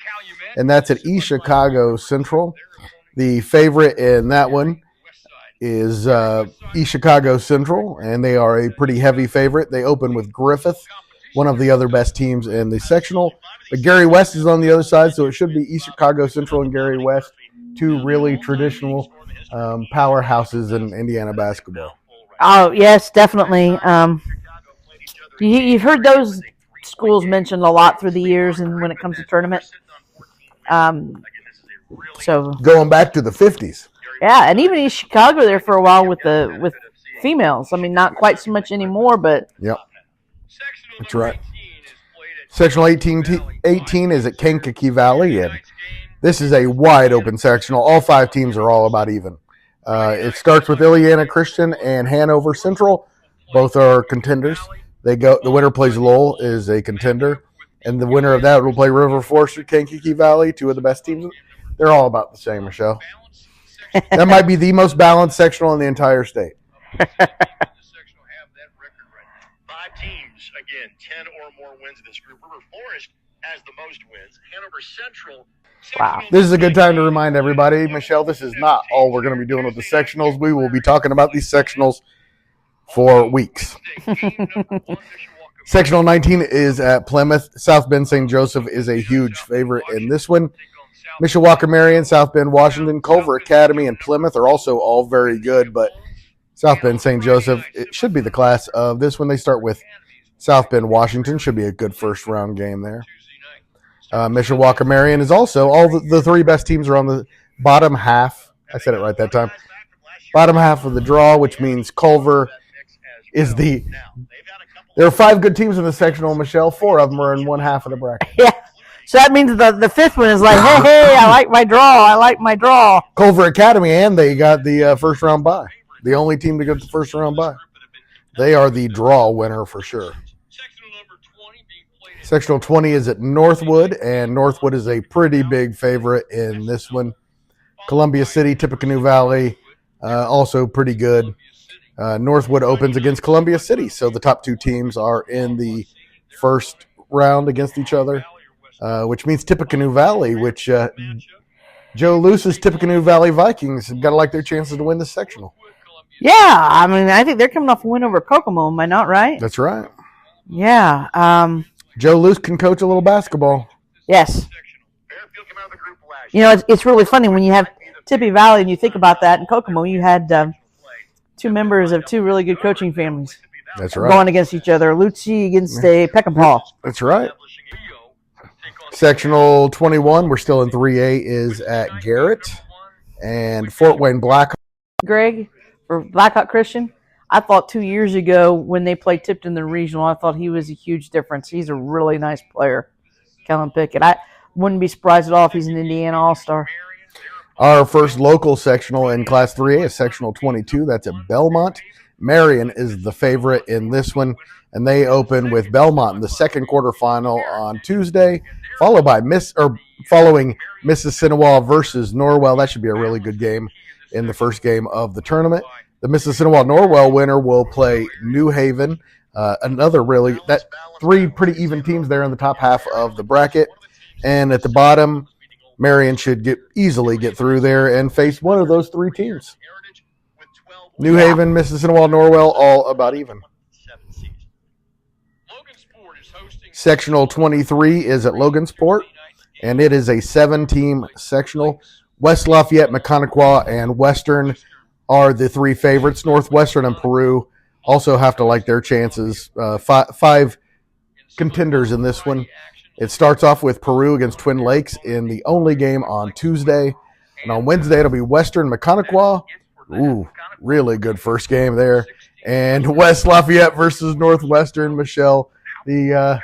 and that's at East Chicago Central. The favorite in that one is East Chicago Central, and they are a pretty heavy favorite. They open with Griffith, one of the other best teams in the sectional. But Gary West is on the other side, so it should be East Chicago Central and Gary West, two really traditional powerhouses in Indiana basketball. Oh, yes, definitely. You've heard those schools mentioned a lot through the years, and when it comes to tournament. So going back to the 50s. Yeah, and even East Chicago there for a while with females. I mean, not quite so much anymore, but yep, that's right. Sectional 18 is at Kankakee Valley, and this is a wide open sectional. All 5 teams are all about even. It starts with Illiana Christian and Hanover Central. Both are contenders. The winner plays Lowell, is a contender, and the winner of that will play River Forest or Kankakee Valley, two of the best teams. They're all about the same, Michelle. That might be the most balanced sectional in the entire state. 5 teams, again, 10 or more wins in this group. River Forest has the most wins. Hanover Central. Wow. This is a good time to remind everybody, Michelle, this is not all we're going to be doing with the sectionals. We will be talking about these sectionals for weeks. Sectional 19 is at Plymouth. South Bend St. Joseph is a huge favorite in this one. Mishawaka Marion, South Bend Washington, Culver Academy, and Plymouth are also all very good, but South Bend St. Joseph, it should be the class of this one. They start with South Bend Washington. Should be a good first-round game there. Mishawaka Marion is also, all the three best teams are on the bottom half. I said it right that time. Bottom half of the draw, which means Culver is there are 5 good teams in the sectional, Michelle. 4 of them are in one half of the bracket. Yeah. So that means the fifth one is like, hey, I like my draw. Culver Academy, and they got the first round bye. The only team to get the first round bye. They are the draw winner for sure. Sectional 20 is at Northwood, and Northwood is a pretty big favorite in this one. Columbia City, Tippecanoe Valley, also pretty good. Northwood opens against Columbia City, so the top 2 teams are in the first round against each other, which means Tippecanoe Valley, which Joe Luce's Tippecanoe Valley Vikings have got to like their chances to win the sectional. Yeah, I mean, I think they're coming off a win over Kokomo, am I not right? That's right. Yeah. Joe Luce can coach a little basketball. Yes. You know, it's really funny when you have Tippy Valley and you think about that. In Kokomo, you had 2 members of 2 really good coaching families. That's right. Going against each other. Lucci against Peckham. That's right. Sectional 21, we're still in 3A, is at Garrett and Fort Wayne Blackhawk. Greg, for Blackhawk Christian, I thought 2 years ago when they played Tipton in the regional, I thought he was a huge difference. He's a really nice player, Kellen Pickett. I wouldn't be surprised at all if he's an Indiana All-Star. Our first local sectional in Class 3A is Sectional 22. That's at Belmont. Marion is the favorite in this one, and they open with Belmont in the second quarterfinal on Tuesday, following Mississinewa versus Norwell. That should be a really good game in the first game of the tournament. The Mississinewa-Norwell winner will play New Haven. That 3 pretty even teams there in the top half of the bracket. And at the bottom, Marion should easily get through there and face one of those 3 teams. New Haven, Mississinewa-Norwell, all about even. Sectional 23 is at Logansport, and it is a 7-team sectional. West Lafayette, Mechaniqua, and Western are the 3 favorites. Northwestern and Peru also have to like their chances. 5 contenders in this one. It starts off with Peru against Twin Lakes in the only game on Tuesday. And on Wednesday, it'll be Western Mechaniqua. Ooh, really good first game there. And West Lafayette versus Northwestern. Michelle, the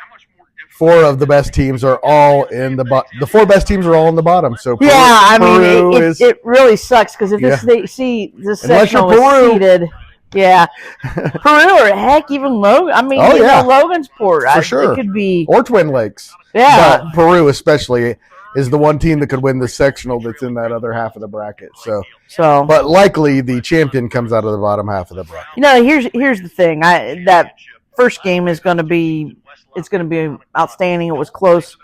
4 of the best teams are all in the 4 best teams are all in the bottom. So Peru, it really sucks because if they see the sectional was seeded, Peru or heck even Logan. I mean, Logansport for sure. It could be or Twin Lakes. Yeah, but Peru especially is the one team that could win the sectional that's in that other half of the bracket. So but likely the champion comes out of the bottom half of the bracket. You know, here's the thing. That first game is going to be outstanding. It was close.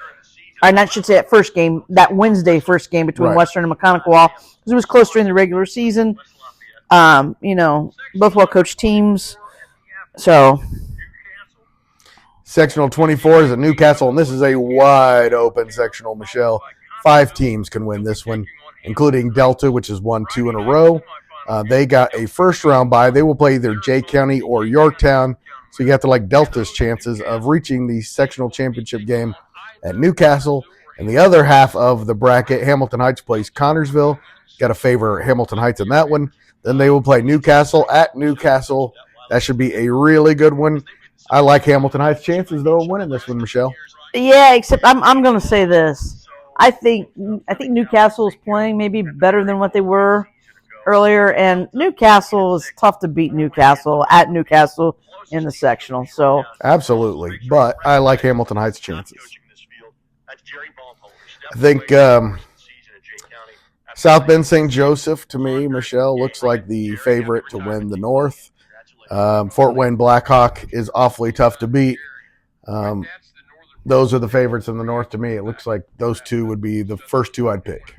I should say that Wednesday first game between Western and Mechaniqua, because it was close during the regular season. Both well-coached teams. So, Sectional 24 is at Newcastle, and this is a wide-open sectional, Michelle. 5 teams can win this one, including Delta, which has won 2 in a row. They got a first-round bye. They will play either Jay County or Yorktown, so you have to like Delta's chances of reaching the sectional championship game at Newcastle. And the other half of the bracket, Hamilton Heights plays Connorsville. Got to favor Hamilton Heights in that one. Then they will play Newcastle at Newcastle. That should be a really good one. I like Hamilton Heights' chances, though, of winning this one, Michelle. Yeah, except I'm going to say this. I think Newcastle is playing maybe better than what they were earlier, and Newcastle is tough to beat. Newcastle at Newcastle in the sectional. So absolutely, but I like Hamilton Heights' chances. I think South Bend St. Joseph, to me, Michelle, looks like the favorite to win the North. Fort Wayne Blackhawk is awfully tough to beat. Those are the favorites in the North to me. It looks like those two would be the first two I'd pick.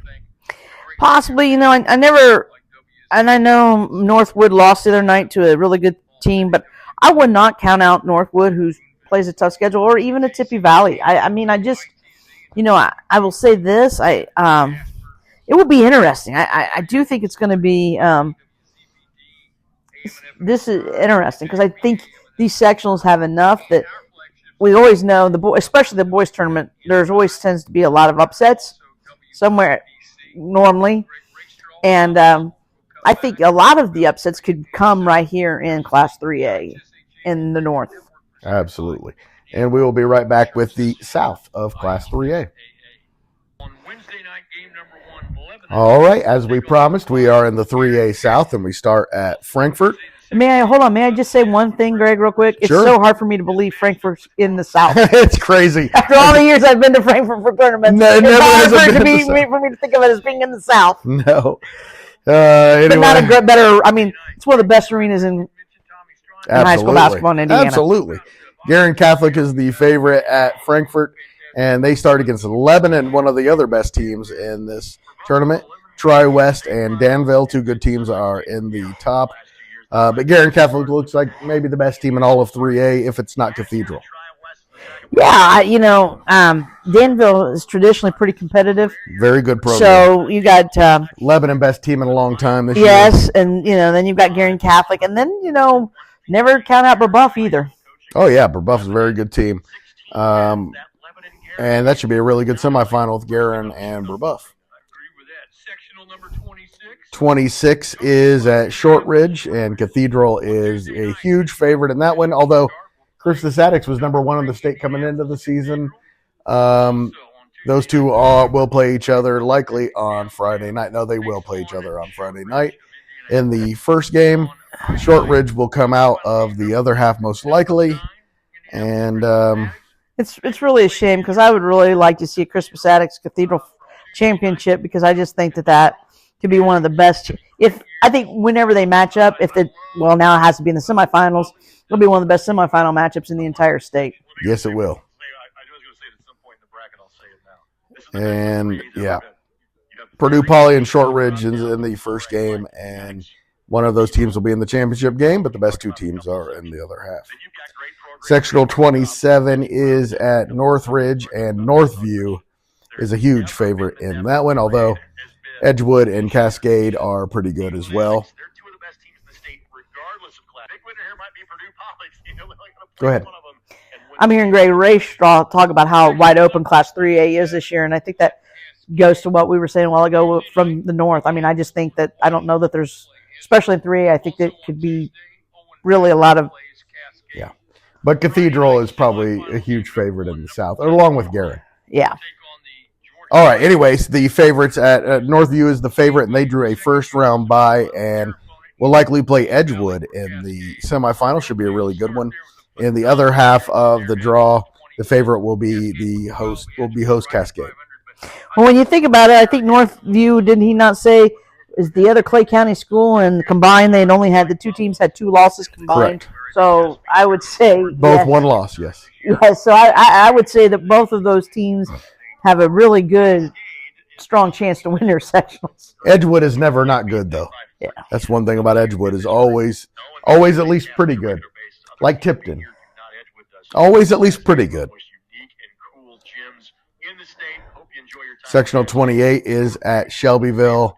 Possibly, I never, and I know Northwood lost the other night to a really good team, but I would not count out Northwood, who plays a tough schedule, or even a Tippy Valley. I will say this. It would be interesting. I do think it's going to be. This is interesting because I think these sectionals have enough that we always know especially the boys tournament. There's always tends to be a lot of upsets somewhere normally, and I think a lot of the upsets could come right here in Class 3A in the North. Absolutely. And we will be right back with the South of Class 3A. All right, as we promised, we are in the 3A South, and we start at Frankfort. May I just say one thing, Greg, real quick? It's Sure. so hard for me to believe Frankfurt's in the South. It's crazy. After all the years I've been to Frankfurt for tournaments, No, it's hard for for me to think of it as being in the South. No. But Anyway. not a better. I mean, it's one of the best arenas in high school basketball in Indiana. Absolutely. Guerin Catholic is the favorite at Frankfurt, and they start against Lebanon, one of the other best teams in this tournament. Tri-West and Danville, two good teams, are in the top. But Guerin Catholic looks like maybe the best team in all of 3A, if it's not Cathedral. Yeah, Danville is traditionally pretty competitive. Very good program. So you got Lebanon, best team in a long time this year. Yes, and then you've got Guerin Catholic, and then never count out Brebeuf either. Oh yeah, Brebeuf is a very good team, and that should be a really good semifinal with Guerin and Brebeuf. 26 is at Shortridge, and Cathedral is a huge favorite in that one, although Christus Attucks was number one in the state coming into the season. Those two will play each other likely on Friday night. No, they will play each other on Friday night. In the first game, Shortridge will come out of the other half most likely, and it's really a shame because I would really like to see a Christus Attucks Cathedral championship because I just think that could be one of the best. I think whenever they match up, now it has to be in the semifinals. It'll be one of the best semifinal matchups in the entire state. Yes, it will. And yeah, Purdue Poly and Shortridge is in the first game, and one of those teams will be in the championship game, but the best two teams are in the other half. Sectional 27 is at Northridge, and Northview is a huge favorite in that one, although Edgewood and Cascade are pretty good as well. Go ahead. I'm hearing Greg Race talk about how wide open Class 3A is this year, and I think that goes to what we were saying a while ago from the North. I mean, I just think that I don't know that there's, especially in 3A, I think that could be really a lot of. Yeah. But Cathedral is probably a huge favorite in the South, along with Guerin. Yeah. All right. Anyways, the favorites at Northview is the favorite, and they drew a first-round bye and will likely play Edgewood in the semifinal. Should be a really good one. In the other half of the draw, the favorite will be host Cascade. Well, when you think about it, I think Northview, didn't he not say, is the other Clay County school, and combined the two teams had 2 losses combined. Correct. So I would say both one loss, yes. Yeah, so I would say that both of those teams have a really good, strong chance to win their sectionals. Edgewood is never not good, though. Yeah. That's one thing about Edgewood, is always at least pretty good. Like Tipton. Always at least pretty good. Sectional 28 is at Shelbyville,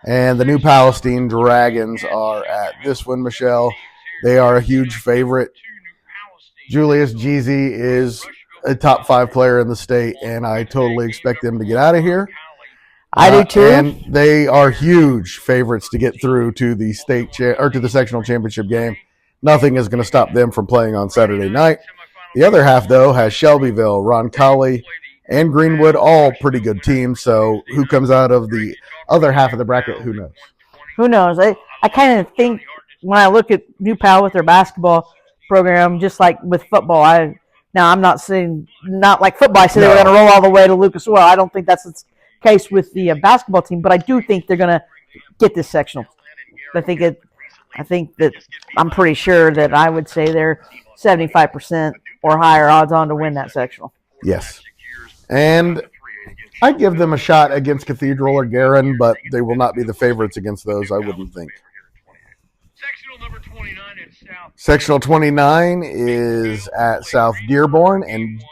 and the New Palestine Dragons are at this one, Michelle. They are a huge favorite. Julius Jeezy is a top 5 player in the state, and I totally expect them to get out of here. I do too. And they are huge favorites to get through to the to the sectional championship game. Nothing is going to stop them from playing on Saturday night. The other half, though, has Shelbyville, Roncalli, and Greenwood, all pretty good teams. So who comes out of the other half of the bracket, who knows? who knows? I kind of think when I look at New Pal with their basketball program, just like with football, I'm not saying not like football. I said they were going to roll all the way to Lucas Oil. I don't think that's the case with the basketball team, but I do think they're going to get this sectional. I think that I'm pretty sure that I would say they're 75% or higher odds on to win that sectional. Yes. And I'd give them a shot against Cathedral or Garin, but they will not be the favorites against those, I wouldn't think. Sectional 29 is at South Dearborn, and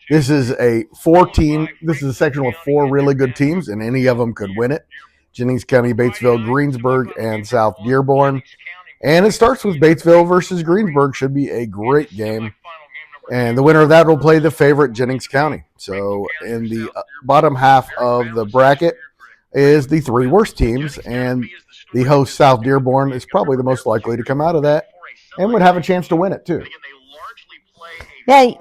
this is a sectional with 4 really good teams, and any of them could win it. Jennings County, Batesville, Greensburg, and South Dearborn. And it starts with Batesville versus Greensburg. Should be a great game. And the winner of that will play the favorite Jennings County. So in the bottom half of the bracket is the 3 worst teams, and the host South Dearborn is probably the most likely to come out of that and would have a chance to win it too. Yeah,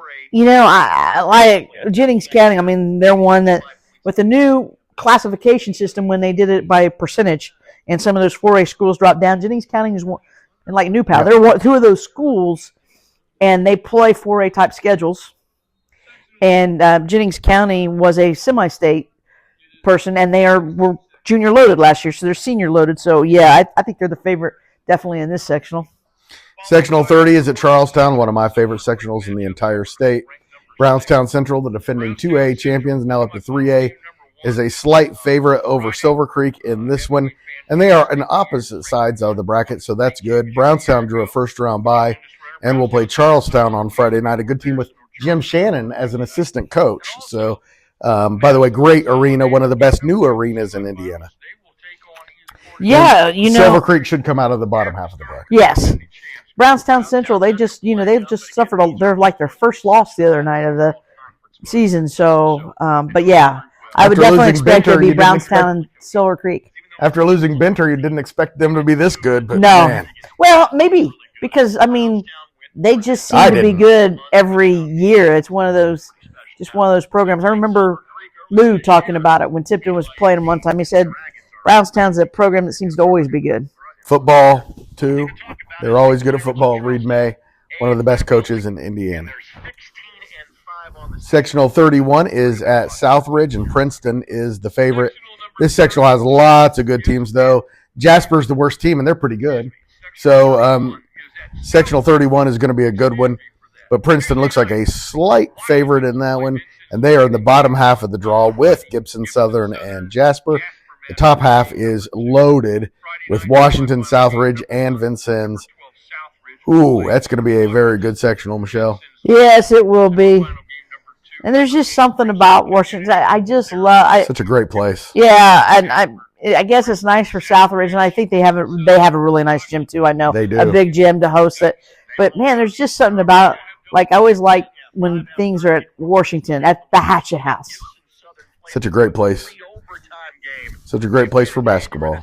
I like Jennings County. I mean, they're one that with the new classification system when they did it by percentage, and some of those 4A schools dropped down. Jennings County is one, and like New Pal, they're 2 of those schools, and they play 4A type schedules. And Jennings County was a semi-state person, and they were junior loaded last year, so they're senior loaded. So yeah, I think they're the favorite definitely in this sectional. Sectional 30 is at Charlestown, one of my favorite sectionals in the entire state. Brownstown Central, the defending 2A champions, now up to 3A, is a slight favorite over Silver Creek in this one. And they are on opposite sides of the bracket, so that's good. Brownstown drew a first-round bye and will play Charlestown on Friday night, a good team with Jim Shannon as an assistant coach. So, by the way, great arena, one of the best new arenas in Indiana. Yeah, Silver Creek should come out of the bottom half of the bracket. Yes. Brownstown Central, they've just suffered their first loss the other night of the season. So, but yeah, I would definitely expect it to be Brownstown and Silver Creek. After losing Benter, you didn't expect them to be this good, but no. Man. Well, maybe because they just seem to be good every year. It's one of those programs. I remember Lou talking about it when Tipton was playing them one time. He said Brownstown's a program that seems to always be good. Football, too. They're always good at football. Reed May, one of the best coaches in Indiana. Sectional 31 is at Southridge, and Princeton is the favorite. This sectional has lots of good teams, though. Jasper's the worst team, and they're pretty good. So Sectional 31 is going to be a good one, but Princeton looks like a slight favorite in that one, and they are in the bottom half of the draw with Gibson Southern and Jasper. The top half is loaded with Washington, Southridge, and Vincennes. Ooh, that's going to be a very good sectional, Michelle. Yes, it will be. And there's just something about Washington. I just love. Such a great place. Yeah, and I guess it's nice for Southridge, and I think they have a really nice gym too. I know they do. A big gym to host it. But man, there's just something about I always like when things are at Washington at the Hatchet House. Such a great place. Such a great place for basketball.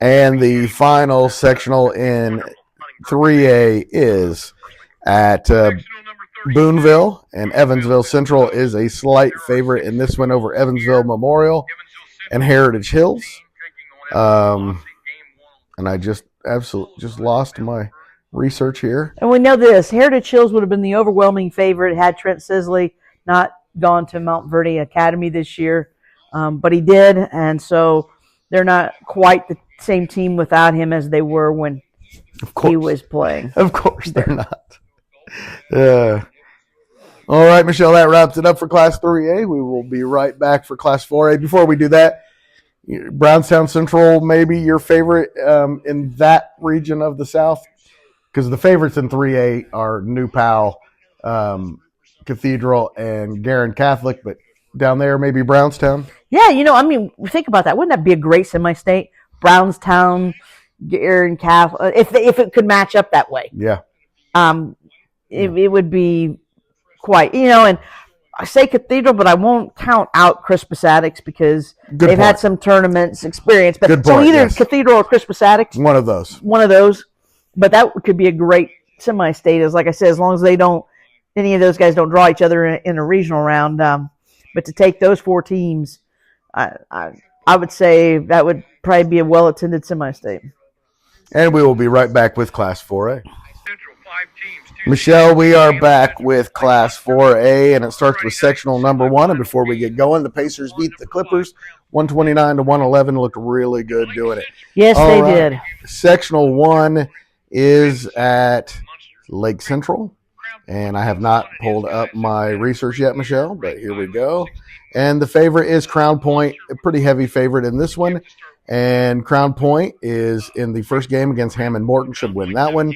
And the final sectional in 3A is at Boonville, and Evansville Central is a slight favorite in this one over Evansville Memorial and Heritage Hills. And I just lost my research here. And we know this. Heritage Hills would have been the overwhelming favorite had Trent Sisley not gone to Mount Verde Academy this year. But he did, and so they're not quite the same team without him as they were when he was playing. Of course they're not. All right, Michelle, that wraps it up for Class 3A. We will be right back for Class 4A. Before we do that, Brownstown Central, maybe your favorite in that region of the South? Because the favorites in 3A are New Pal, Cathedral, and Garin Catholic, but down there, maybe Brownstown? Yeah, think about that. Wouldn't that be a great semi-state? Brownstown, Garin Catholic, if it could match up that way. Yeah. It would be quite, and I say Cathedral, but I won't count out Crispus Attucks because they've had some tournaments experience. But so either Cathedral or Crispus Attucks. One of those. But that could be a great semi-state, like I said, as long as any of those guys don't draw each other in a regional round. But to take those 4 teams, I would say that would probably be a well-attended semi-state. And we will be right back with Class 4A. Michelle, we are back with Class 4A, and it starts with sectional number 1. And before we get going, the Pacers beat the Clippers 129-111. Looked really good doing it. Yes, they did. Sectional 1 is at Lake Central, and I have not pulled up my research yet, Michelle, but here we go. And the favorite is Crown Point, a pretty heavy favorite in this one. And Crown Point is in the first game against Hammond Morton, should win that one.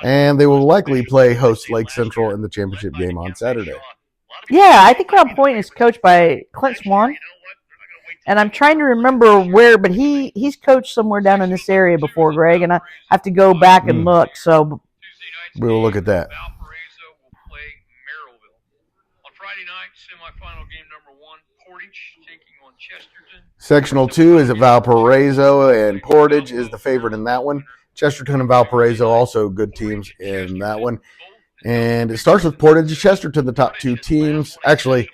And they will likely play host Lake Central in the championship game on Saturday. Yeah, I think Crown Point is coached by Clint Swan. And I'm trying to remember where, but he's coached somewhere down in this area before, Greg, and I have to go back and look. So we will look at that. Valparaiso will play Merrillville. On Friday night, semifinal game number 1, Portage taking on Chesterton. Sectional 2 is at Valparaiso, and Portage is the favorite in that one. Chesterton and Valparaiso also good teams in that one. And it starts with Portage and Chesterton, the top 2 teams. Actually,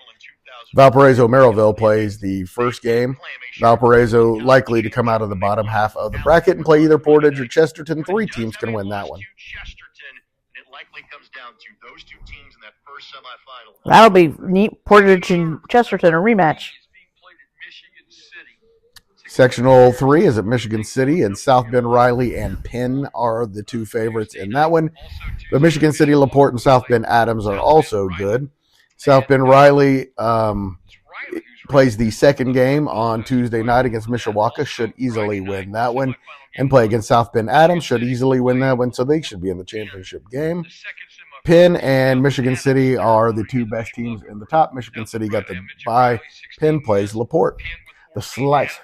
Valparaiso-Merrillville plays the first game. Valparaiso likely to come out of the bottom half of the bracket and play either Portage or Chesterton. 3 teams can win that one. It likely comes down to those 2 teams in that first semifinal. that'll be neat. Portage and Chesterton, a rematch. Sectional 3 is at Michigan City, and South Bend Riley and Penn are the 2 favorites in that one. But Michigan City, LaPorte, and South Bend Adams are also good. South Bend Riley plays the second game on Tuesday night against Mishawaka, should easily win that one. And play against South Bend Adams, should easily win that one, so they should be in the championship game. Penn and Michigan City are the 2 best teams in the top. Michigan City got the bye. Penn plays LaPorte, the Slicer.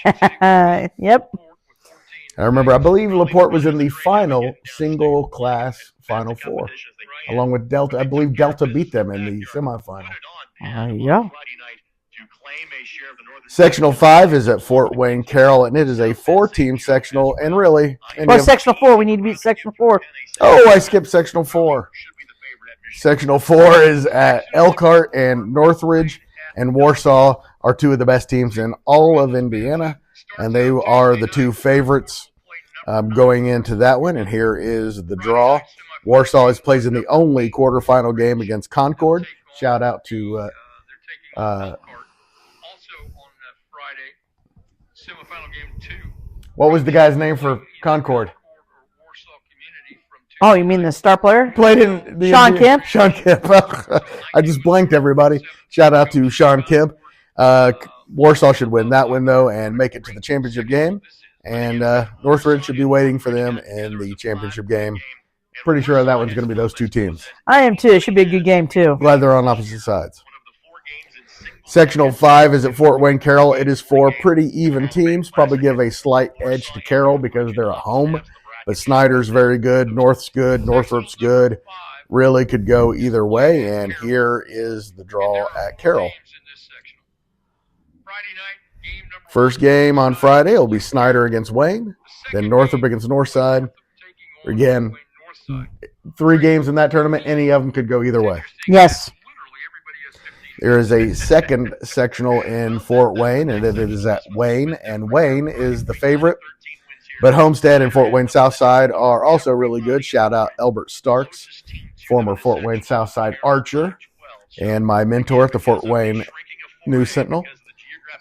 Yep. I remember, I believe LaPorte was in the final single-class Final Four, along with Delta. I believe Delta beat them in the semifinal. Yeah. Sectional 5 is at Fort Wayne Carroll, and it is a 4-team sectional. And really, Well, Sectional 4. We need to beat Sectional 4. Oh, I skipped Sectional 4. Sectional 4 is at Elkhart and Northridge, and Warsaw are 2 of the best teams in all of Indiana, and they are the 2 favorites going into that one. And here is the draw. Warsaw plays in the only quarterfinal game against Concord. Shout out to what was the guy's name for Concord? Oh, you mean the star player? Played in the Sean Kemp? Sean Kemp. I just blanked everybody. Shout out to Sean Kemp. Warsaw should win that one, though, and make it to the championship game. And Northridge should be waiting for them in the championship game. Pretty sure that one's going to be those 2 teams. I am too. It should be a good game too. Glad they're on opposite sides. Sectional 5 is at Fort Wayne Carroll. It is 4 pretty even teams. Probably give a slight edge to Carroll because they're at home. But Snyder's very good. North's good. Northrop's good. Really could go either way. And here is the draw at Carroll. First game on Friday will be Snyder against Wayne. Then Northrop against Northside. Again, 3 games in that tournament. Any of them could go either way. Yes. There is a second sectional in Fort Wayne, and it is at Wayne. And Wayne is the favorite. But Homestead and Fort Wayne Southside are also really good. Shout out Elbert Starks, former Fort Wayne Southside Archer, and my mentor at the Fort Wayne News Sentinel.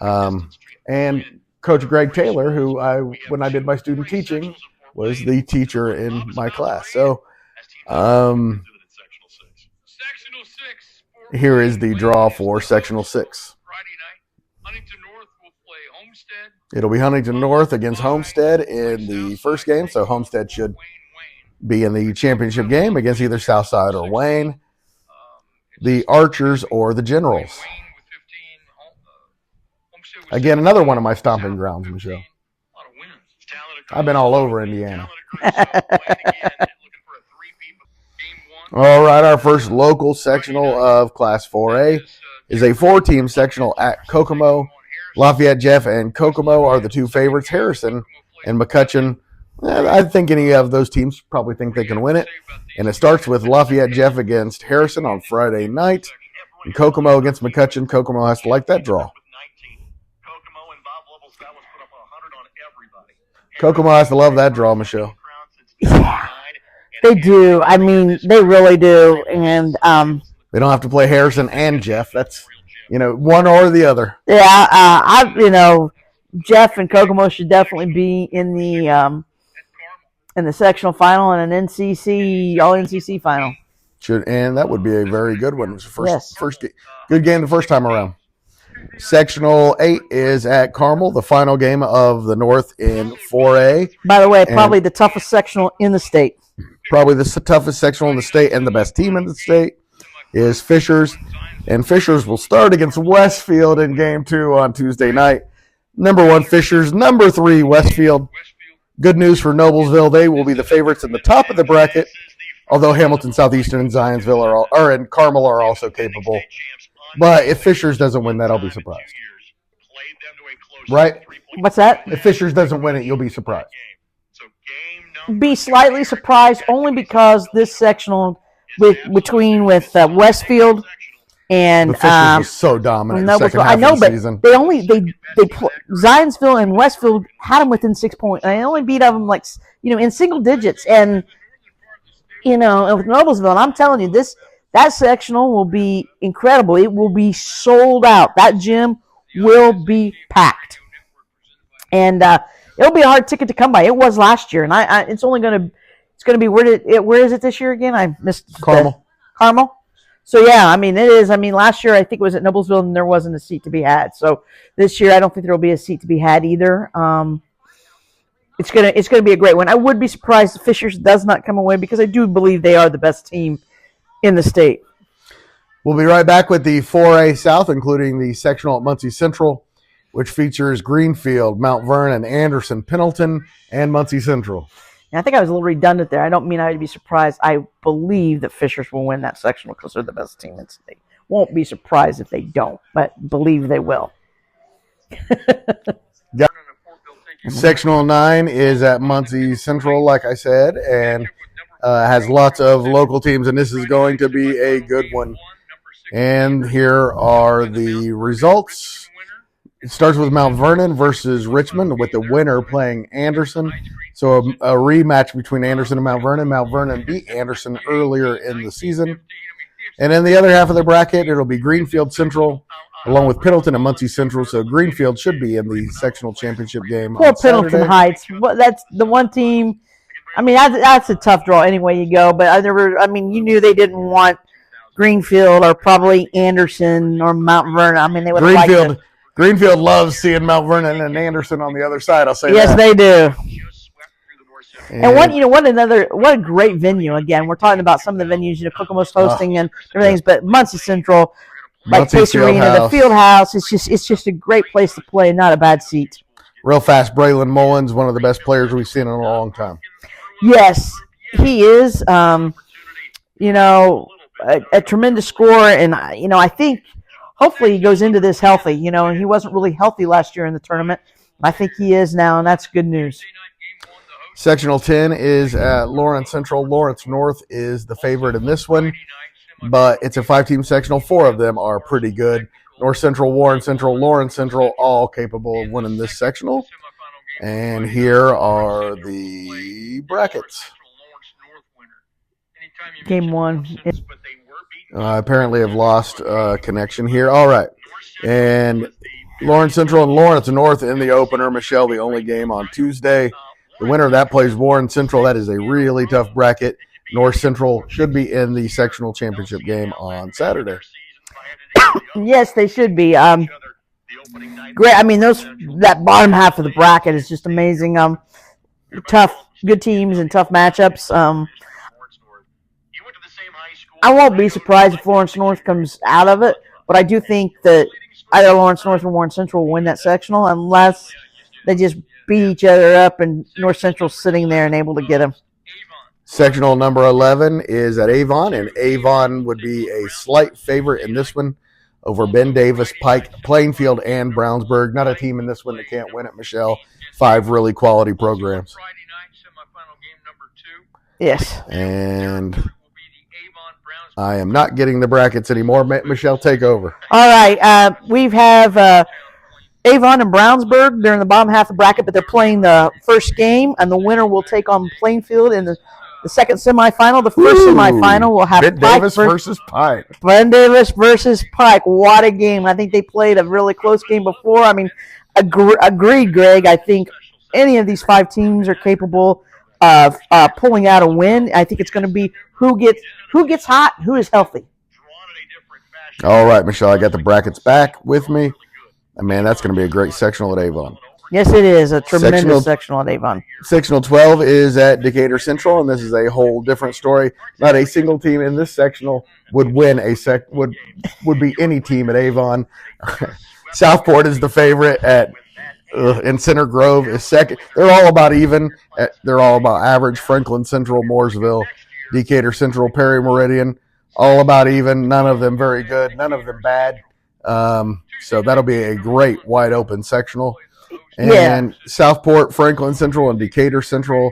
And Coach Greg Taylor, who when I did my student teaching, was the teacher in my class. So here is the draw for Sectional 6. It'll be Huntington North against Homestead in the first game, so Homestead should be in the championship game against either Southside or Wayne, the Archers or the Generals. Again, another one of my stomping grounds, Michelle. I've been all over Indiana. All right, our first local sectional of Class 4A is a 4-team sectional at Kokomo. Lafayette Jeff and Kokomo are the 2 favorites. Harrison and McCutcheon, I think any of those teams probably think they can win it. And it starts with Lafayette Jeff against Harrison on Friday night. And Kokomo against McCutcheon. Kokomo has to like that draw. Kokomo and Bob Lobels, that one's put up 100 on everybody. Kokomo has to love that draw, Michelle. Yeah, they do. I mean, they really do. And They don't have to play Harrison and Jeff. That's, one or the other. yeah, Jeff and Kokomo should definitely be in the sectional final and an all NCC final. And that would be a very good one. It was Yes. first good game the first time around. Sectional 8 is at Carmel, the final game of the North in 4A. By the way, probably the toughest sectional in the state. Probably the toughest sectional in the state, and the best team in the state is Fishers. And Fishers will start against Westfield in Game 2 on Tuesday night. Number 1, Fishers. Number 3, Westfield. Good news for Noblesville. They will be the favorites in the top of the bracket, although Hamilton, Southeastern, and Zionsville and Carmel are also capable. But if Fishers doesn't win that, I'll be surprised. Right? What's that? If Fishers doesn't win it, you'll be surprised. Be slightly surprised only because this sectional between Westfield and But Fishers was so dominant in the second half of the season. they Zionsville and Westfield had them within 6 points. And they only beat them in single digits. And with Noblesville, and I'm telling you, that sectional will be incredible. It will be sold out. That gym will be packed, and it'll be a hard ticket to come by. It was last year, and it's going to be where is it this year again? I missed Carmel. Carmel. So yeah, it is. Last year I think it was at Noblesville, and there wasn't a seat to be had. So this year I don't think there will be a seat to be had either. It's gonna be a great one. I would be surprised if Fishers does not come away because I do believe they are the best team in the state. We'll be right back with the 4A South, including the sectional at Muncie Central, which features Greenfield, Mount Vernon, Anderson, Pendleton, and Muncie Central. And I think I was a little redundant there. I don't mean I would be surprised. I believe that Fishers will win that sectional because they're the best team in the state. Won't be surprised if they don't, but believe they will. Sectional 9 is at Muncie Central, like I said, and has lots of local teams, and this is going to be a good one. And here are the results. It starts with Mount Vernon versus Richmond, with the winner playing Anderson. So a rematch between Anderson and Mount Vernon. Mount Vernon beat Anderson earlier in the season. And in the other half of the bracket, it'll be Greenfield Central, along with Pendleton and Muncie Central. So Greenfield should be in the sectional championship game. Poor Pendleton Heights. That's the one team. That's a tough draw any way you go. But you knew they didn't want Greenfield or probably Anderson or Mount Vernon. They would have liked it. Greenfield loves seeing Mount Vernon and Anderson on the other side. I'll say yes, that. They do. And what a great venue. Again, we're talking about some of the venues, Kokomo's hosting and everything, but Muncie Central, like Pace Arena, the Field House, it's just a great place to play and not a bad seat. Real fast, Braylon Mullins, one of the best players we've seen in a long time. Yes, he is. A tremendous scorer, and I think hopefully he goes into this healthy. And he wasn't really healthy last year in the tournament. I think he is now, and that's good news. Sectional 10 is at Lawrence Central. Lawrence North is the favorite in this one, but it's a 5-team sectional. 4 of them are pretty good. North Central, Warren Central, Lawrence Central, all capable of winning this sectional. And here are the brackets. Game 1. Apparently have lost connection here. All right. And Lawrence Central and Lawrence North in the opener. Michelle, the only game on Tuesday. The winner of that plays Warren Central. That is a really tough bracket. North Central should be in the sectional championship game on Saturday. Yes, they should be. Great. That bottom half of the bracket is just amazing. Tough, good teams and tough matchups. I won't be surprised if Lawrence North comes out of it, but I do think that either Lawrence North or Warren Central will win that sectional unless they just beat each other up and North Central's sitting there and able to get them. Sectional number 11 is at Avon, and Avon would be a slight favorite in this one over Ben Davis, Pike, Plainfield, and Brownsburg. Not a team in this one that can't win it, Michelle. 5 really quality programs. Yes. And I am not getting the brackets anymore. Michelle, take over. All right. We have Avon and Brownsburg. They're in the bottom half of the bracket, but they're playing the first game, and the winner will take on Plainfield in the second semifinal. The first semifinal will have Ben Davis versus Pike. Ben Davis versus Pike. What a game. I think they played a really close game before. I mean, agreed, Greg. I think any of these 5 teams are capable of pulling out a win. I think it's going to be who gets hot, who is healthy. All right, Michelle, I got the brackets back with me. And man, that's going to be a great sectional at Avon. Yes, it is. A tremendous sectional at Avon. Sectional 12 is at Decatur Central, and this is a whole different story. Not a single team in this sectional would win would be any team at Avon. Southport is the favorite and Center Grove is second. They're all about even. They're all about average. Franklin Central, Mooresville, Decatur Central, Perry Meridian, all about even. None of them very good. None of them bad. So that'll be a great wide open sectional. And Southport, Franklin Central, and Decatur Central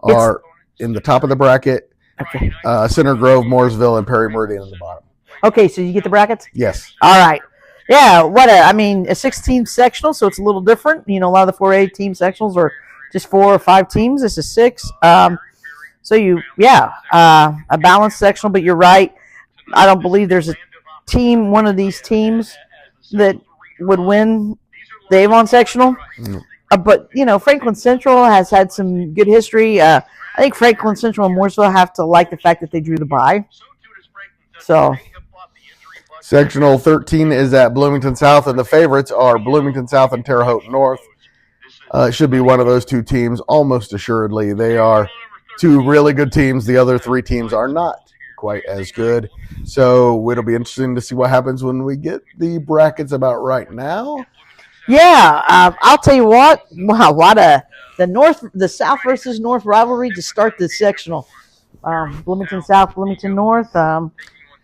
are in the top of the bracket. Okay. Center Grove, Mooresville, and Perry Meridian in the bottom. Okay, so you get the brackets? Yes. All right. Yeah, a 6-team sectional, so it's a little different. You know, a lot of the 4A team sectionals are just 4 or 5 teams. This is 6. A balanced sectional, but you're right. I don't believe there's a team, one of these teams, that would win the Avon sectional. But, you know, Franklin Central has had some good history. I think Franklin Central and Mooresville have to like the fact that they drew the bye. So Sectional 13 is at Bloomington South, and the favorites are Bloomington South and Terre Haute North. It should be one of those 2 teams, almost assuredly. They are 2 really good teams. The other 3 teams are not quite as good. So it'll be interesting to see what happens when we get the brackets about right now. Yeah, I'll tell you what. Wow, the South versus North rivalry to start the sectional. Bloomington South, Bloomington North.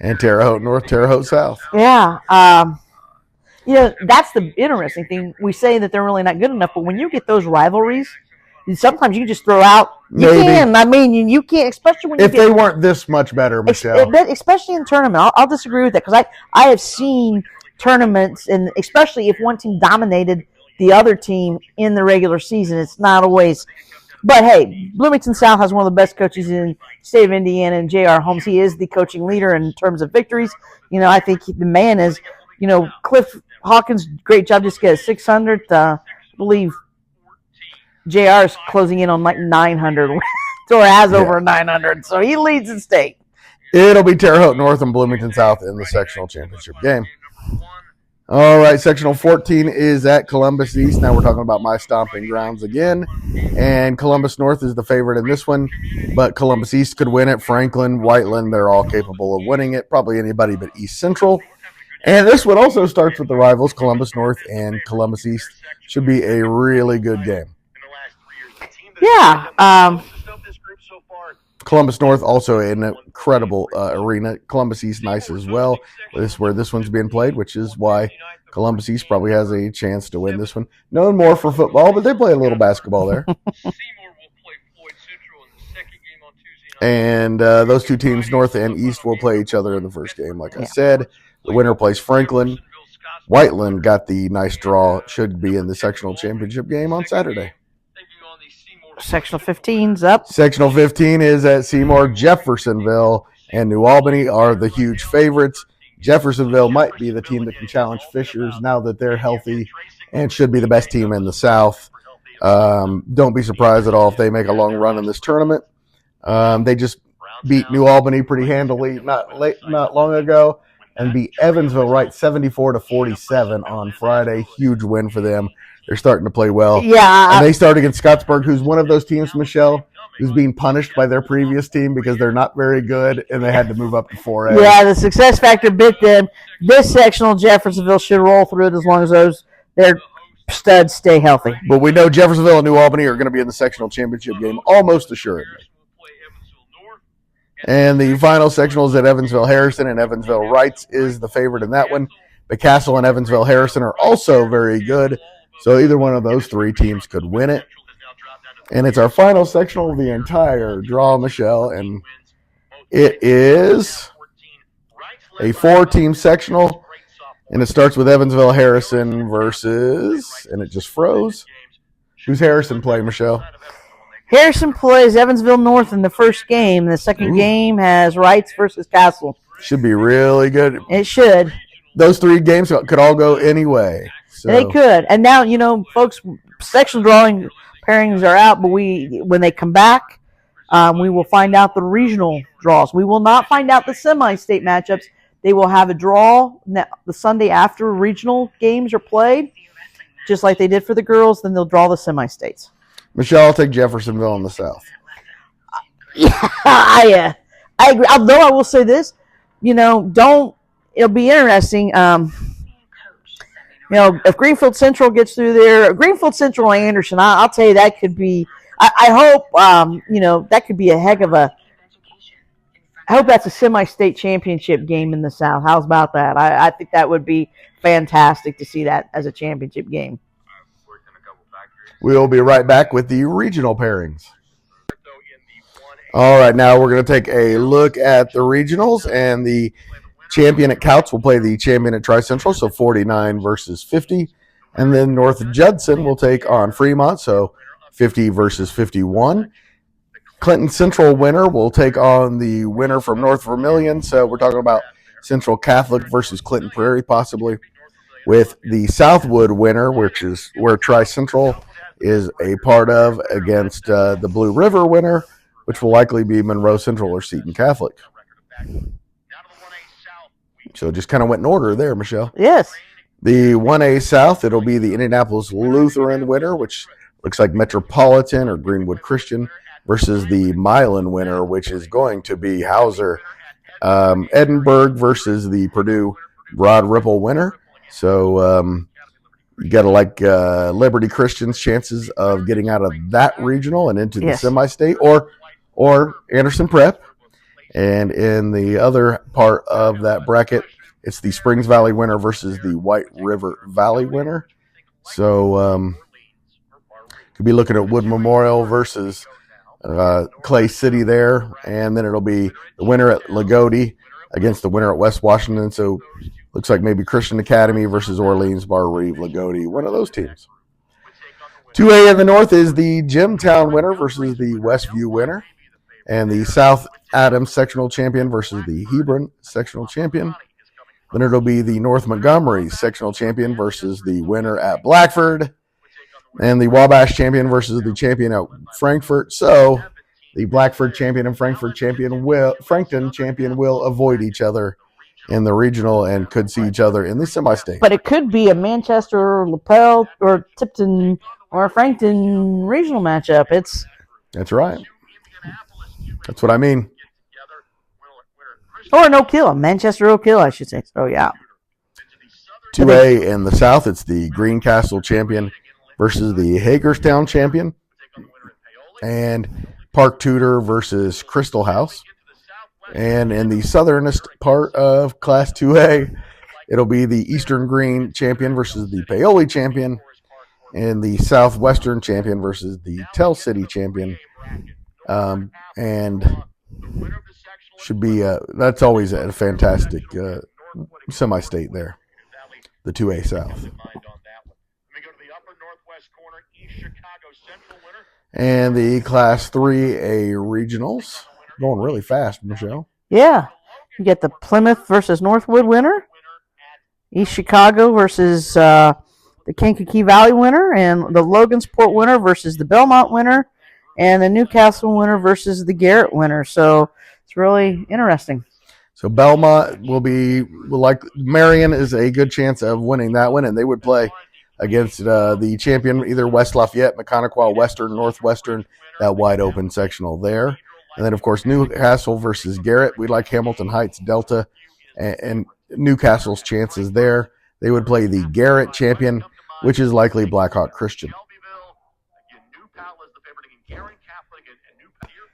And Terre Haute North, Terre Haute South. Yeah. That's the interesting thing. We say that they're really not good enough, but when you get those rivalries, sometimes you just throw out. You can't, especially when they weren't this much better, Michelle. Especially in tournament. I'll disagree with that because I have seen tournaments, and especially if one team dominated the other team in the regular season, it's not always. But hey, Bloomington South has one of the best coaches in the state of Indiana, and J.R. Holmes. He is the coaching leader in terms of victories. You know, I think the man is. You know, Cliff Hawkins, great job, just get a 600. I believe JR is closing in on like 900, or has over 900, so he leads the state. It'll be Terre Haute North and Bloomington South in the sectional championship game. All right, sectional 14 is at Columbus East. Now we're talking about my stomping grounds again, and Columbus North is the favorite in this one, but Columbus East could win it. Franklin, Whiteland, they're all capable of winning it. Probably anybody but East Central. And this one also starts with the rivals, Columbus North and Columbus East. Should be a really good game. Yeah. Columbus North also an incredible arena. Columbus East nice as well. This is where this one's being played, which is why Columbus East probably has a chance to win this one. Known more for football, but they play a little basketball there. And those 2 teams, North and East, will play each other in the first game. Like I said, the winner plays Franklin. Whiteland got the nice draw. Should be in the sectional championship game on Saturday. Sectional 15's up. Sectional 15 is at Seymour. Jeffersonville and New Albany are the huge favorites. Jeffersonville might be the team that can challenge Fishers now that they're healthy and should be the best team in the South. Don't be surprised at all if they make a long run in this tournament. They just beat New Albany pretty handily not long ago, and beat Evansville right 74-47 on Friday. Huge win for them. They're starting to play well. Yeah. And they start against Scottsburg, who's one of those teams, Michelle, who's being punished by their previous team because they're not very good and they had to move up to 4A. Yeah, the success factor bit them. This sectional, Jeffersonville should roll through it as long as their studs stay healthy. But we know Jeffersonville and New Albany are going to be in the sectional championship game almost assuredly. And the final sectional is at Evansville-Harrison, and Evansville-Wrights is the favorite in that one. But Castle and Evansville-Harrison are also very good, so either one of those 3 teams could win it. And it's our final sectional of the entire draw, Michelle, and it is a 4-team sectional, and it starts with Evansville Harrison versus, and it just froze. Who's Harrison play, Michelle? Harrison plays Evansville North in the first game. The second game has Wrights versus Castle. Should be really good. It should. Those 3 games could all go any way. So. They could. And now, folks, sectional drawing pairings are out, but when they come back, we will find out the regional draws. We will not find out the semi-state matchups. They will have a draw the Sunday after regional games are played, just like they did for the girls. Then they'll draw the semi-states. Michelle, I'll take Jeffersonville in the South. Yeah, I agree. Although I will say this, it'll be interesting. If Greenfield Central gets through there, Greenfield Central and Anderson, I'll tell you that could be. I hope that could be a heck of a. I hope that's a semi-state championship game in the South. How's about that? I think that would be fantastic to see that as a championship game. We'll be right back with the regional pairings. All right, now we're going to take a look at the regionals, and the champion at Couts will play the champion at Tri-Central, so 49 versus 50. And then North Judson will take on Fremont, so 50 versus 51. Clinton Central winner will take on the winner from North Vermilion, so we're talking about Central Catholic versus Clinton Prairie possibly, with the Southwood winner, which is where Tri-Central is a part of, against the Blue River winner, which will likely be Monroe Central or Seton Catholic. So it just kind of went in order there, Michelle. Yes. The 1A South, it'll be the Indianapolis Lutheran winner, which looks like Metropolitan or Greenwood Christian, versus the Milan winner, which is going to be Hauser. Edinburgh versus the Purdue Broad Ripple winner. So you got to like Liberty Christian's chances of getting out of that regional and into the semi-state, or Anderson Prep. And in the other part of that bracket, it's the Springs Valley winner versus the White River Valley winner. So could be looking at Wood Memorial versus Clay City there, and then it'll be the winner at Lagodi against the winner at West Washington. So looks like maybe Christian Academy versus Orleans, Bar Reeve, Lagodi, one of those teams. 2A in the North is the Jimtown winner versus the Westview winner, and the South Adams sectional champion versus the Hebron sectional champion. Then it'll be the North Montgomery sectional champion versus the winner at Blackford, and the Wabash champion versus the champion at Frankfort. So the Blackford champion and Frankton champion will avoid each other in the regional and could see each other in the semi-state. But it could be a Manchester, LaPel, or Tipton, or a Frankton regional matchup. That's right. That's what I mean. Or an Oak Hill, a Manchester Oak Hill, I should say. So, yeah. 2A in the South, it's the Greencastle champion versus the Hagerstown champion, and Park Tudor versus Crystal House. And in the southernest part of Class 2A, it'll be the Eastern Green champion versus the Paoli champion, and the Southwestern champion versus the Tell City champion. And should be that's always a fantastic semi-state there, the 2A South. And the Class 3A regionals going really fast, Michelle. Yeah. You get the Plymouth versus Northwood winner, East Chicago versus the Kankakee Valley winner, and the Logansport winner versus the Belmont winner, and the Newcastle winner versus the Garrett winner. So it's really interesting. So Belmont will like Marion is a good chance of winning that one, and they would play against the champion, either West Lafayette, Mechanical, Western, Northwestern, that wide open sectional there. And then, of course, Newcastle versus Garrett. We like Hamilton Heights, Delta, and Newcastle's chances there. They would play the Garrett champion, which is likely Blackhawk Christian.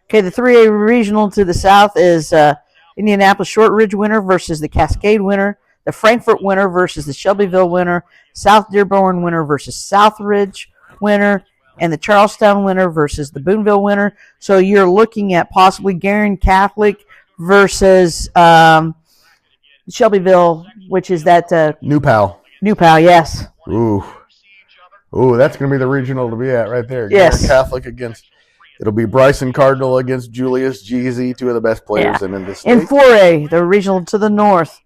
Okay, the 3A regional to the south is Indianapolis Short Ridge winner versus the Cascade winner, the Frankfort winner versus the Shelbyville winner, South Dearborn winner versus South Ridge winner, and the Charlestown winner versus the Boonville winner. So you're looking at possibly Guerin Catholic versus the Shelbyville, which is that New Pal. New Pal, yes. Ooh, that's going to be the regional to be at right there. Yes. Garrett Catholic against. It'll be Bryson Cardinal against Julius Jeezy, two of the best players in the state. In 4A, the regional to the north,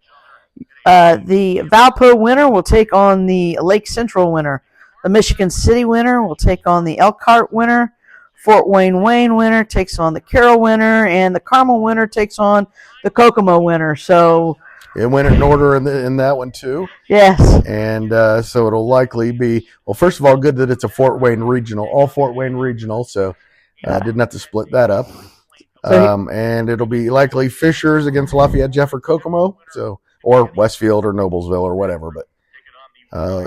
the Valpo winner will take on the Lake Central winner. The Michigan City winner will take on the Elkhart winner. Fort Wayne winner takes on the Carroll winner, and the Carmel winner takes on the Kokomo winner. So it went in order in that one too. Yes. And so it'll likely be, well, first of all, good that it's a Fort Wayne regional, all Fort Wayne regional. So didn't have to split that up. And it'll be likely Fishers against Lafayette, Jeff, or Kokomo. So, or Westfield or Noblesville or whatever, but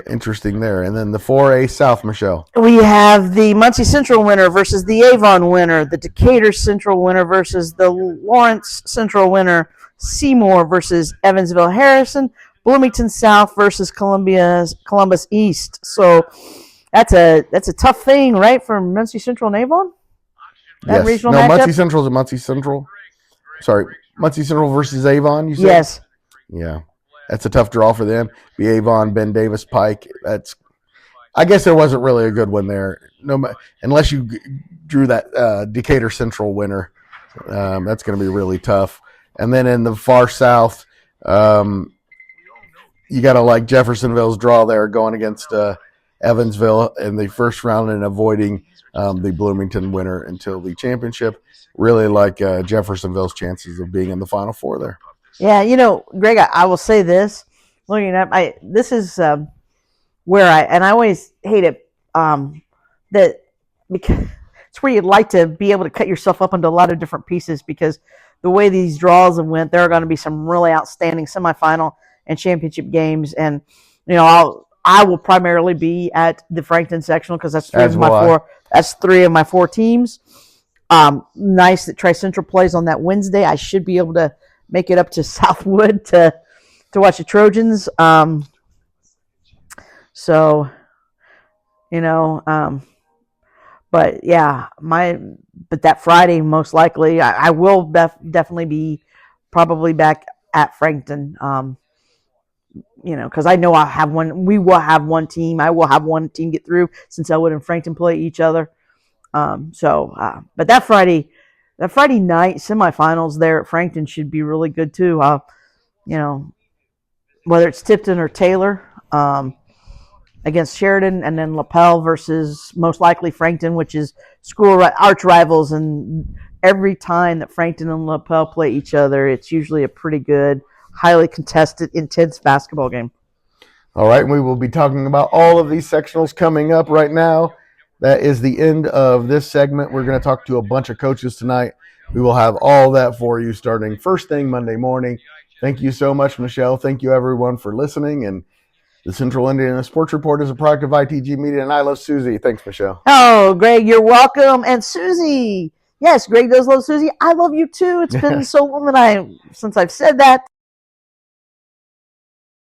interesting there. And then the 4A South, Michelle. We have the Muncie Central winner versus the Avon winner, the Decatur Central winner versus the Lawrence Central winner, Seymour versus Evansville Harrison, Bloomington South versus Columbus East. So that's a tough thing, right, for Muncie Central and Avon? That yes. Regional no, matchup? Muncie Central is a Muncie Central. Sorry, Muncie Central versus Avon, you said? Yes. Yeah. That's a tough draw for them. Be Avon, Ben Davis, Pike. I guess there wasn't really a good one there. Unless you drew that Decatur Central winner. That's going to be really tough. And then in the far south, you got to like Jeffersonville's draw there going against Evansville in the first round and avoiding the Bloomington winner until the championship. Really like Jeffersonville's chances of being in the Final Four there. Yeah, Greg, I will say this. Looking at this is where I always hate it that because it's where you'd like to be able to cut yourself up into a lot of different pieces because the way these draws have went, there are going to be some really outstanding semifinal and championship games, and I will primarily be at the Frankton sectional because that's three of my four teams. Nice that Tri Central plays on that Wednesday. I should be able to make it up to Southwood to watch the Trojans. But yeah, but that Friday most likely I will definitely be probably back at Frankton. Because I know we will have one team. I will have one team get through since Elwood and Frankton play each other. But that Friday night semifinals there at Frankton should be really good too. Whether it's Tipton or Taylor against Sheridan, and then LaPel versus most likely Frankton, which is school arch rivals. And every time that Frankton and LaPel play each other, it's usually a pretty good, highly contested, intense basketball game. All right, we will be talking about all of these sectionals coming up right now. That is the end of this segment. We're going to talk to a bunch of coaches tonight. We will have all that for you starting first thing Monday morning. Thank you so much, Michelle. Thank you, everyone, for listening. And the Central Indiana Sports Report is a product of ITG Media, and I love Susie. Thanks, Michelle. Oh, Greg, you're welcome. And Susie, yes, Greg does love Susie. I love you, too. It's been so long since I've said that.